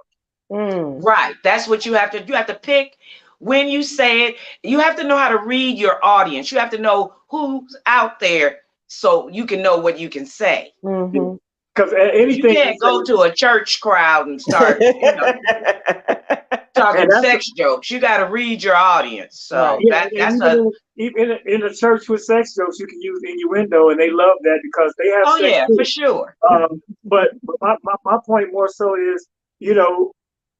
Right. That's what you have to do. You have to pick when you say it. You have to know how to read your audience. You have to know who's out there so you can know what you can say. Mm-hmm. Because You anything can't go to a church crowd and start, talking sex jokes. You got to read your audience. So Right. even in a church with sex jokes, you can use innuendo, and they love that because they have sex too. For sure. But my point more so is,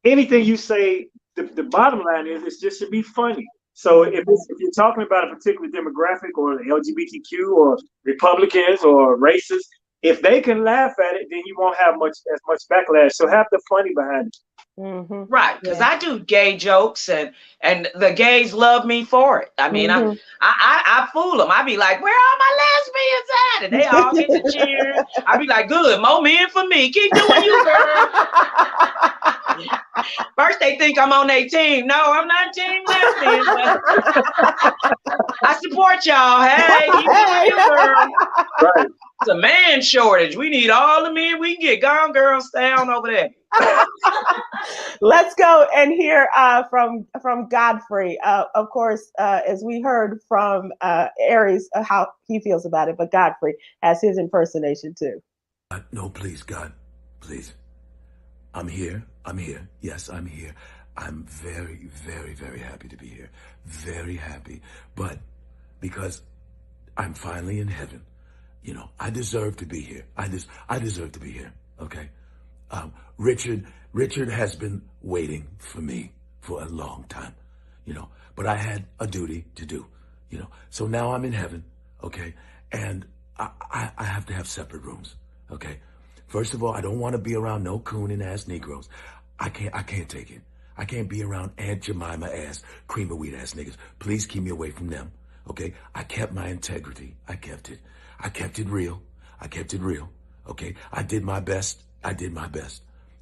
anything you say, the bottom line is it just should be funny. So if you're talking about a particular demographic or LGBTQ or Republicans or racists, if they can laugh at it, then you won't have as much backlash. So have the funny behind it. Mm-hmm. Right, because I do gay jokes and the gays love me for it. I mean, I fool them. I be like, where are my lesbians at? And they all get to cheering. I be like, good, more men for me. Keep doing you, girl. First they think I'm on their team. No, I'm not team lesbian, but I support y'all. Hey, keep doing you, girl. Right. It's a man shortage. We need all the men we can get. Gone girls, stay on over there. Let's go and hear from Godfrey. Of course, as we heard from Aries, how he feels about it, but Godfrey has his impersonation too. No, please, God, please. I'm here. Yes, I'm here. I'm very, very, very happy to be here. Very happy. But because I'm finally in heaven, I deserve to be here. I deserve to be here. Okay. Richard has been waiting for me for a long time, but I had a duty to do, so now I'm in heaven. Okay. And I have to have separate rooms. Okay. First of all, I don't want to be around no cooning ass Negroes. I can't take it. I can't be around Aunt Jemima ass, cream of wheat ass niggas. Please keep me away from them. Okay. I kept my integrity. I kept it real. Okay. I did my best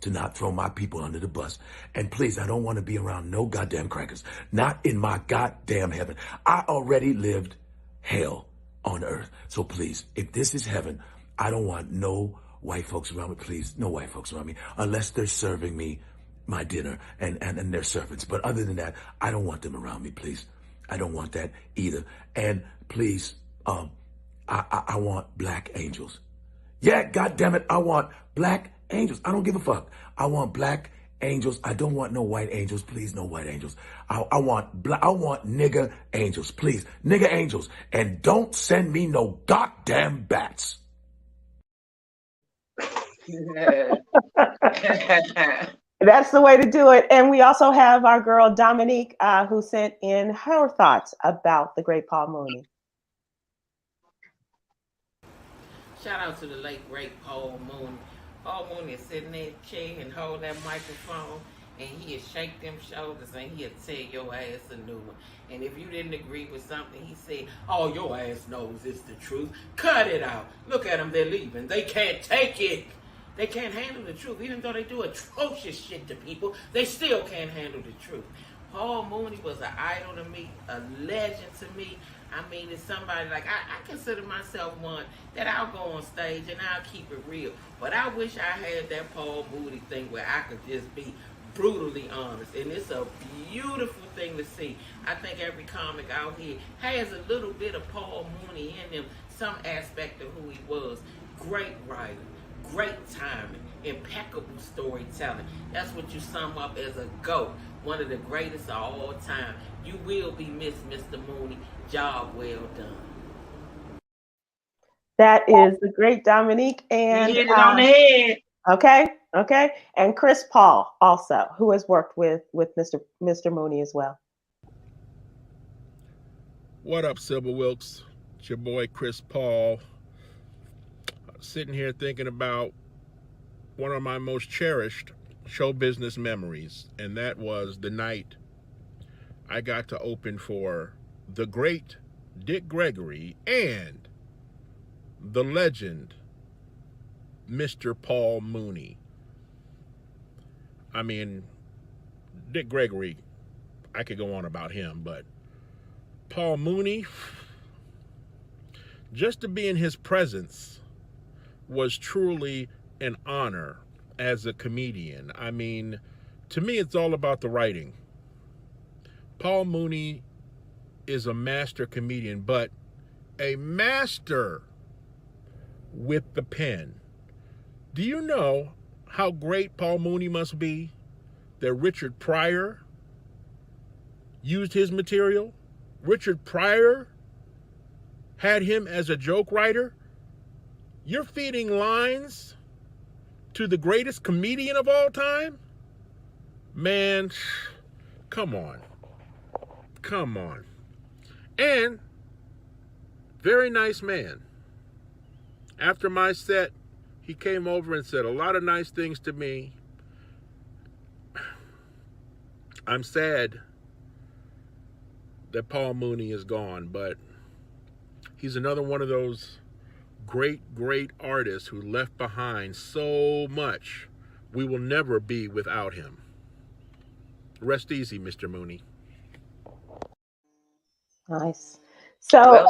to not throw my people under the bus. And please, I don't want to be around no goddamn crackers. Not in my goddamn heaven. I already lived hell on earth. So please, if this is heaven, I don't want no white folks around me. Please, no white folks around me, unless they're serving me my dinner and their servants. But other than that, I don't want them around me, please. I don't want that either. And please, I want black angels. Yeah, goddamn it, I want black angels. I don't give a fuck. I want black angels. I don't want no white angels. Please, no white angels. I want nigga angels. Please, nigga angels. And don't send me no goddamn bats. That's the way to do it. And we also have our girl Dominique, who sent in her thoughts about the great Paul Mooney. Shout out to the late great Paul Mooney. Paul Mooney is sitting there chair and hold that microphone, and he'll shake them shoulders and he'll tell your ass a new one. And if you didn't agree with something he said, oh, your ass knows it's the truth. Cut it out. Look at them, they're leaving. They can't take it. They can't handle the truth. Even though they do atrocious shit to people, they still can't handle the truth. Paul Mooney was an idol to me, a legend to me. I mean, it's somebody like, I consider myself one that I'll go on stage and I'll keep it real. But I wish I had that Paul Mooney thing where I could just be brutally honest. And it's a beautiful thing to see. I think every comic out here has a little bit of Paul Mooney in them, some aspect of who he was. Great writer, great timing, impeccable storytelling. That's what you sum up as a GOAT, one of the greatest of all time. You will be missed, Mr. Mooney. Job well done. That is the great Dominique. And you hit it on the head. Okay. And Chris Paul also, who has worked with Mr. Mooney as well. What up, Sybil Wilkes? It's your boy Chris Paul. Sitting here thinking about one of my most cherished show business memories, and that was the night I got to open for the great Dick Gregory and the legend Mr. Paul Mooney. I mean, Dick Gregory, I could go on about him, but Paul Mooney, just to be in his presence was truly an honor as a comedian. I mean, to me, it's all about the writing. Paul Mooney is a master comedian, but a master with the pen. Do you know how great Paul Mooney must be that Richard Pryor used his material? Richard Pryor had him as a joke writer. You're feeding lines to the greatest comedian of all time? Man, come on. Come on. And very nice man. After my set, he came over and said a lot of nice things to me. I'm sad that Paul Mooney is gone, but he's another one of those great, great artists who left behind so much. We will never be without him. Rest easy, Mr. Mooney. Nice. So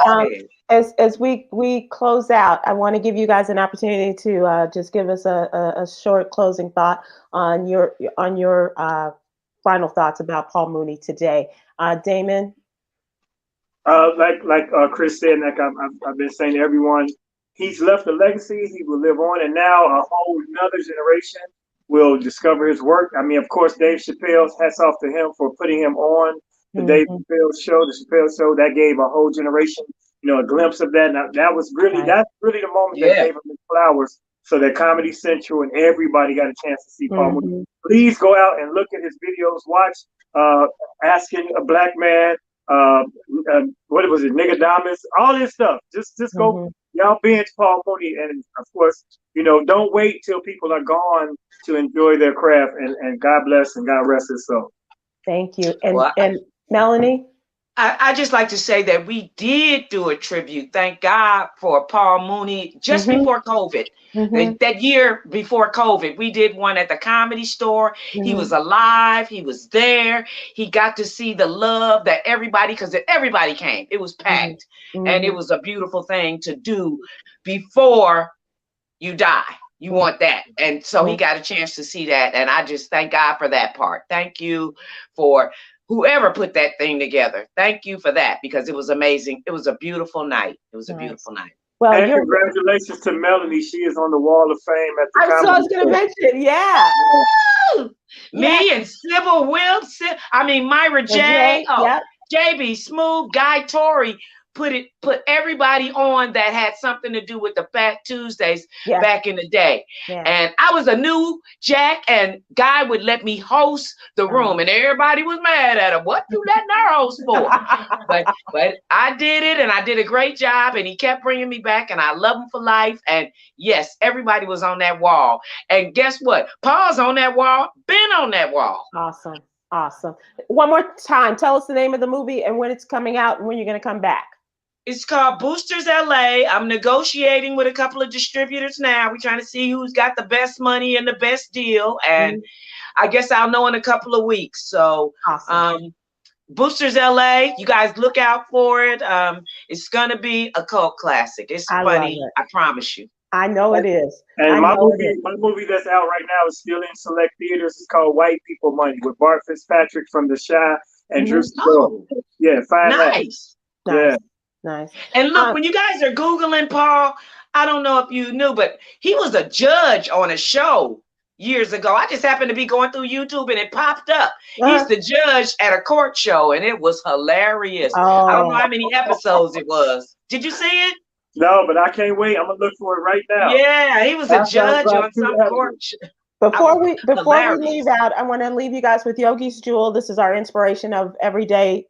as we close out, I want to give you guys an opportunity to just give us a short closing thought on your final thoughts about Paul Mooney today. Damon? Like Chris said, like I've been saying to everyone, he's left a legacy. He will live on, and now a whole another generation will discover his work. I mean, of course, Dave Chappelle's hats off to him for putting him on the Dave Chappelle show. The Chappelle show that gave a whole generation, a glimpse of that. Now, that's really the moment that gave him his flowers, so that Comedy Central and everybody got a chance to see Paul Mooney. Please go out and look at his videos. Watch Asking a Black Man. What was it? Nigga all this stuff. Just go, y'all binge Paul Mooney, and of course, don't wait till people are gone to enjoy their craft. And God bless and God rest his soul. Thank you. And Melanie? I just like to say that we did do a tribute. Thank God for Paul Mooney just before COVID. That year before COVID, we did one at the Comedy Store. He was alive. He was there. He got to see the love that everybody, because everybody came. It was packed. And it was a beautiful thing to do before you die. You want that. And so he got a chance to see that. And I just thank God for that part. Thank you for whoever put that thing together. Thank you for that, because it was amazing. It was a beautiful night. It was a beautiful night. Well, and congratulations to Melanie. She is on the Wall of Fame at the I was going to mention, Me and Sybil Wilkes. I mean, Myra J. JB Smooth, Guy Torrey put everybody on that had something to do with the Fat Tuesdays back in the day. And I was a new Jack, and Guy would let me host the room, and everybody was mad at him. What you letting her host for? but I did it, and I did a great job, and he kept bringing me back, and I love him for life. And yes, everybody was on that wall. And guess what? Paul's on that wall, been on that wall. Awesome. One more time, tell us the name of the movie and when it's coming out and when you're going to come back. It's called Boosters LA. I'm negotiating with a couple of distributors now. We're trying to see who's got the best money and the best deal. And I guess I'll know in a couple of weeks. So Boosters LA, you guys look out for it. It's going to be a cult classic. It's funny. I promise you. I know it is. And my movie that's out right now is still in select theaters. It's called White People Money with Bart Fitzpatrick from The Chi and Drew Siddall. Yeah, find that. Yeah. Nice. And look, when you guys are Googling Paul, I don't know if you knew, but he was a judge on a show years ago. I just happened to be going through YouTube and it popped up. He's the judge at a court show, and it was hilarious. I don't know how many episodes it was. Did you see it? No, but I can't wait. I'm gonna look for it right now. Yeah, he was a judge on some court show. Before we leave out, I want to leave you guys with Yogi's Jewel. This is our inspiration of everyday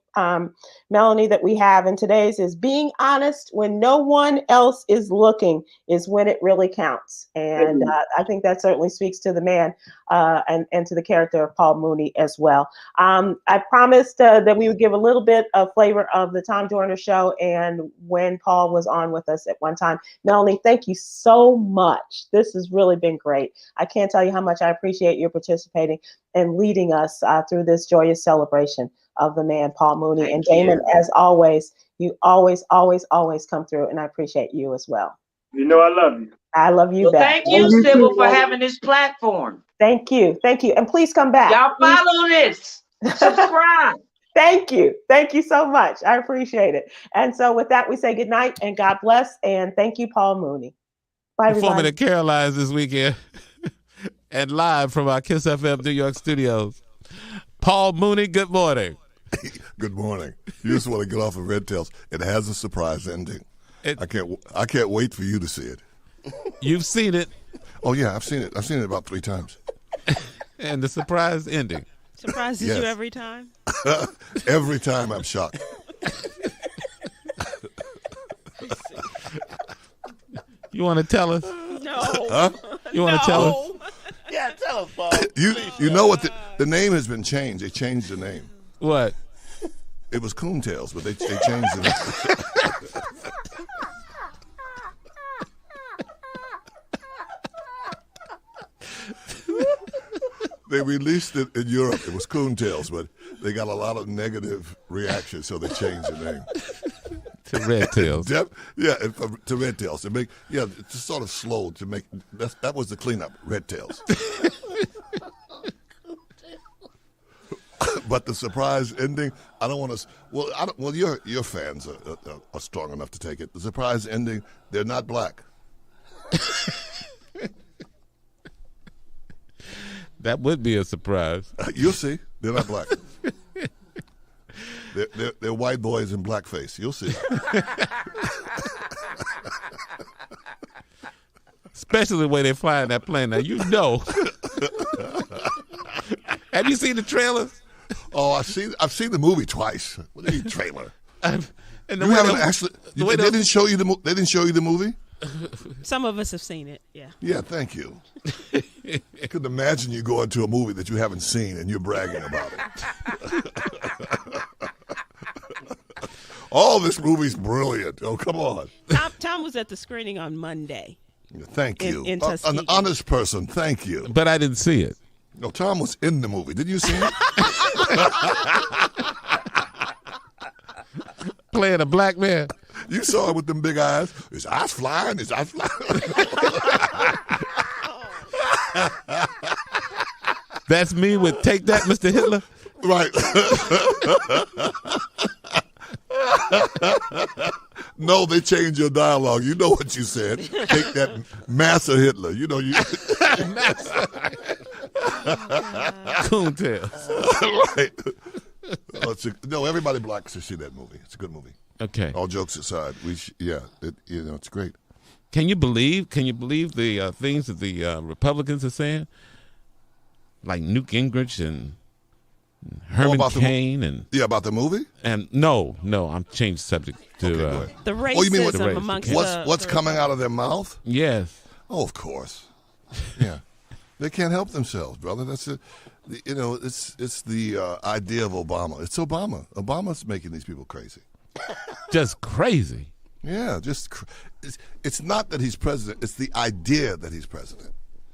Melanie that we have, and today's is being honest when no one else is looking is when it really counts. And I think that certainly speaks to the man and to the character of Paul Mooney as well. I promised that we would give a little bit of flavor of the Tom Joyner show and when Paul was on with us at one time. Melanie, thank you so much. This has really been great. I can't tell you how much I appreciate you participating and leading us through this joyous celebration of the man, Paul Mooney. Thank and Damon, you. as always, you always come through, and I appreciate you as well. You know I love you. I love you back. Thank you, Sybil, for having this platform. Thank you. And please come back. Y'all follow this. Subscribe. Thank you so much. I appreciate it. And so with that, we say good night and God bless, and thank you, Paul Mooney. Bye, performing everybody. at Caroline's this weekend and live from our Kiss FM New York studios. Paul Mooney, good morning. Good morning. You just want to get off of Red Tails. It has a surprise ending. I can't wait for you to see it. You've seen it. Oh yeah, I've seen it. I've seen it about 3 times. And the surprise ending. Surprises Yes. you every time? Every time I'm shocked. You want to tell us? No. Huh? You want to tell us? Yeah, tell us, Paul. You know what? The name has been changed. They changed the name. What? It was Coontails, but they changed it. They released it in Europe. It was Coontails, but they got a lot of negative reactions, so they changed the name to Red Tails. To Red Tails. To make it's sort of slow to make. That was the cleanup. Red Tails. But the surprise ending, I don't want to. Well, your fans are strong enough to take it. The surprise ending, they're not black. That would be a surprise. You'll see. They're not black. they're white boys in blackface. You'll see. Especially the way they're flying that plane. Now, you know. Have you seen the trailers? Oh, I've seen the movie twice. What do you mean trailer? And you haven't actually. They didn't show you the. They didn't show you the movie. Some of us have seen it, yeah. Yeah, thank you. I couldn't imagine you going to a movie that you haven't seen and you're bragging about it. Oh, this movie's brilliant. Oh, come on. Tom was at the screening on Monday. Thank you. In An Tuskegee. honest person, thank you. But I didn't see it. No, Tom was in the movie. Did you see it? Playing a black man. You saw it with them big eyes. His eyes flying. His eyes flying. That's me with Take That, Mr. Hitler. Right. No, they changed your dialogue. You know what you said. Take that, Master Hitler. You know you. Coontails. Right. No, everybody black should see that movie. It's a good movie. Okay. All jokes aside, it's great. Can you believe the things that the Republicans are saying? Like Newt Gingrich and Herman Cain and about the movie. And no, I'm changing the subject to the racism you mean amongst what's coming out of their mouth? Yes. Oh, of course. Yeah, they can't help themselves, brother. That's it. It's the idea of Obama. It's Obama. Obama's making these people crazy. Just crazy. Yeah, it's not that he's president. It's the idea that he's president.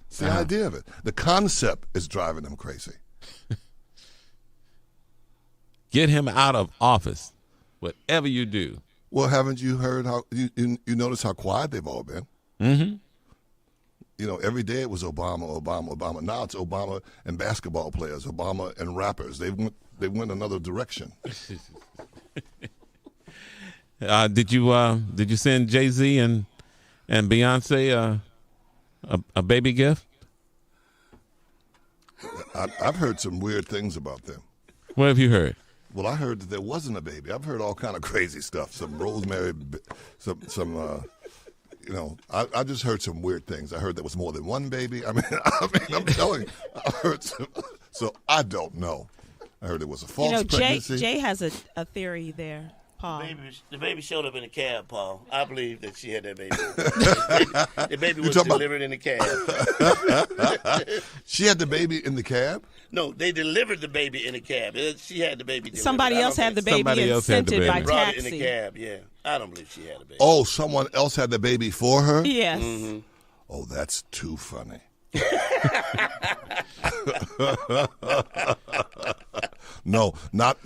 It's the idea of it. The concept is driving them crazy. Get him out of office, whatever you do. Well, haven't you heard how you notice how quiet they've all been? Mm-hmm. You know, every day it was Obama, Obama, Obama. Now it's Obama and basketball players, Obama and rappers. They went another direction. Did you send Jay-Z and Beyonce a baby gift? I've heard some weird things about them. What have you heard? Well, I heard that there wasn't a baby. I've heard all kind of crazy stuff. Some rosemary, I just heard some weird things. I heard there was more than one baby. I'm telling you, I heard some. So I don't know. I heard it was a false pregnancy. Jay has a theory there, Paul. The baby showed up in a cab, Paul. I believe that she had that baby. The baby was delivered in the cab. She had the baby in the cab? No, they delivered the baby in a cab. She had the baby delivered. Somebody else had the baby and sent it by brought taxi. it in a cab, yeah. I don't believe she had a baby. Oh, someone else had the baby for her? Yes. Mm-hmm. Oh, that's too funny. No, that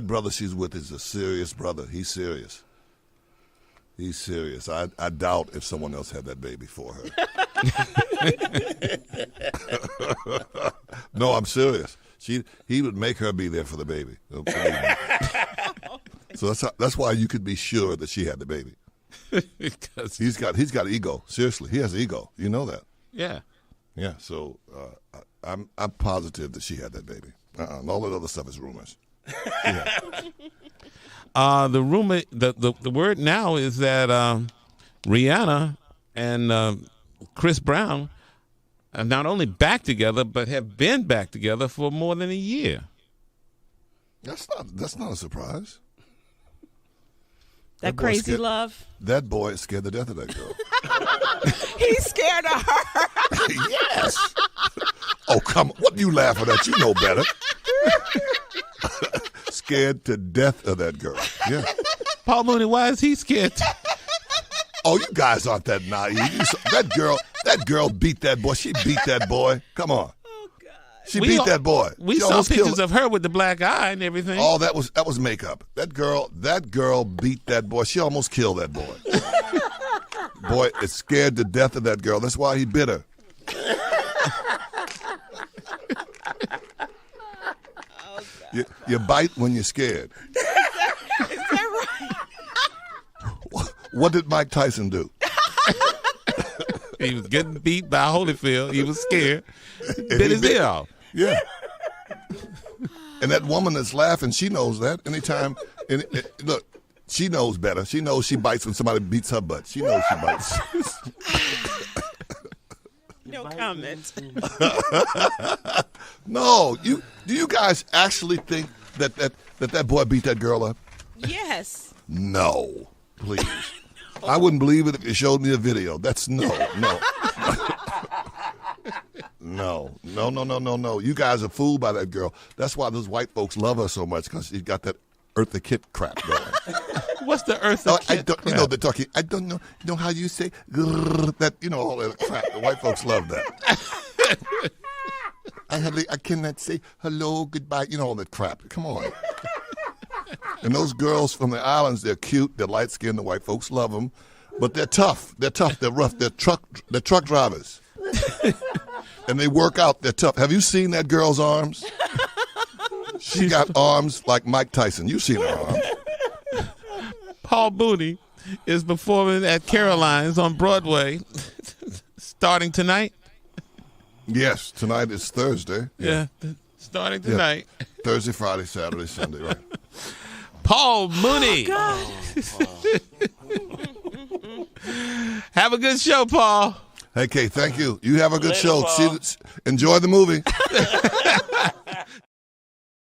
brother she's with is a serious brother. He's serious. He's serious. I doubt if someone else had that baby for her. No, I'm serious. He would make her be there for the baby. So that's why you could be sure that she had the baby. Because he's got ego. Seriously, he has ego. You know that. Yeah. Yeah. So I'm positive that she had that baby. All that other stuff is rumors. Yeah. The rumor, the word now is that Rihanna and Chris Brown are not only back together, but have been back together for more than a year. That's not a surprise. That crazy love. That boy is scared to death of that girl. He's scared of her. Yes. Oh, come on. What are you laughing at? You know better. Scared to death of that girl. Yeah. Paul Mooney, why is he scared? Oh, you guys aren't that naive. That girl beat that boy. She beat that boy. Come on. Oh, God. She beat that boy. We saw pictures of her with the black eye and everything. Oh, that was makeup. That girl beat that boy. She almost killed that boy. Boy is scared to death of that girl. That's why he bit her. You bite when you're scared. Is that right? What did Mike Tyson do? He was getting beat by Holyfield. He was scared. Bit his ear off. Yeah. And that woman that's laughing, she knows that. Anytime, look, she knows better. She knows she bites when somebody beats her butt. She knows she bites. No comment. No, do you guys actually think that boy beat that girl up? Yes. No, please. I wouldn't believe it if you showed me a video. That's no. No. You guys are fooled by that girl. That's why those white folks love her so much, because she's got that Eartha Kitt crap going. What's the Eartha Kitt crap? You know, they're talking, I don't know, you know how you say, that, all that crap. The white folks love that. I cannot say hello, goodbye, all that crap. Come on. And those girls from the islands, they're cute, they're light-skinned, the white folks love them, but they're tough, they're rough, they're truck drivers. And they work out, they're tough. Have you seen that girl's arms? She got arms like Mike Tyson. You've seen her arms. Paul Mooney is performing at Caroline's on Broadway starting tonight. Yes, tonight is Thursday. Yeah, starting tonight. Yeah. Thursday, Friday, Saturday, Sunday, right? Paul Mooney. Oh, Have a good show, Paul. Hey, Kay, thank you. You have a good show. Enjoy the movie.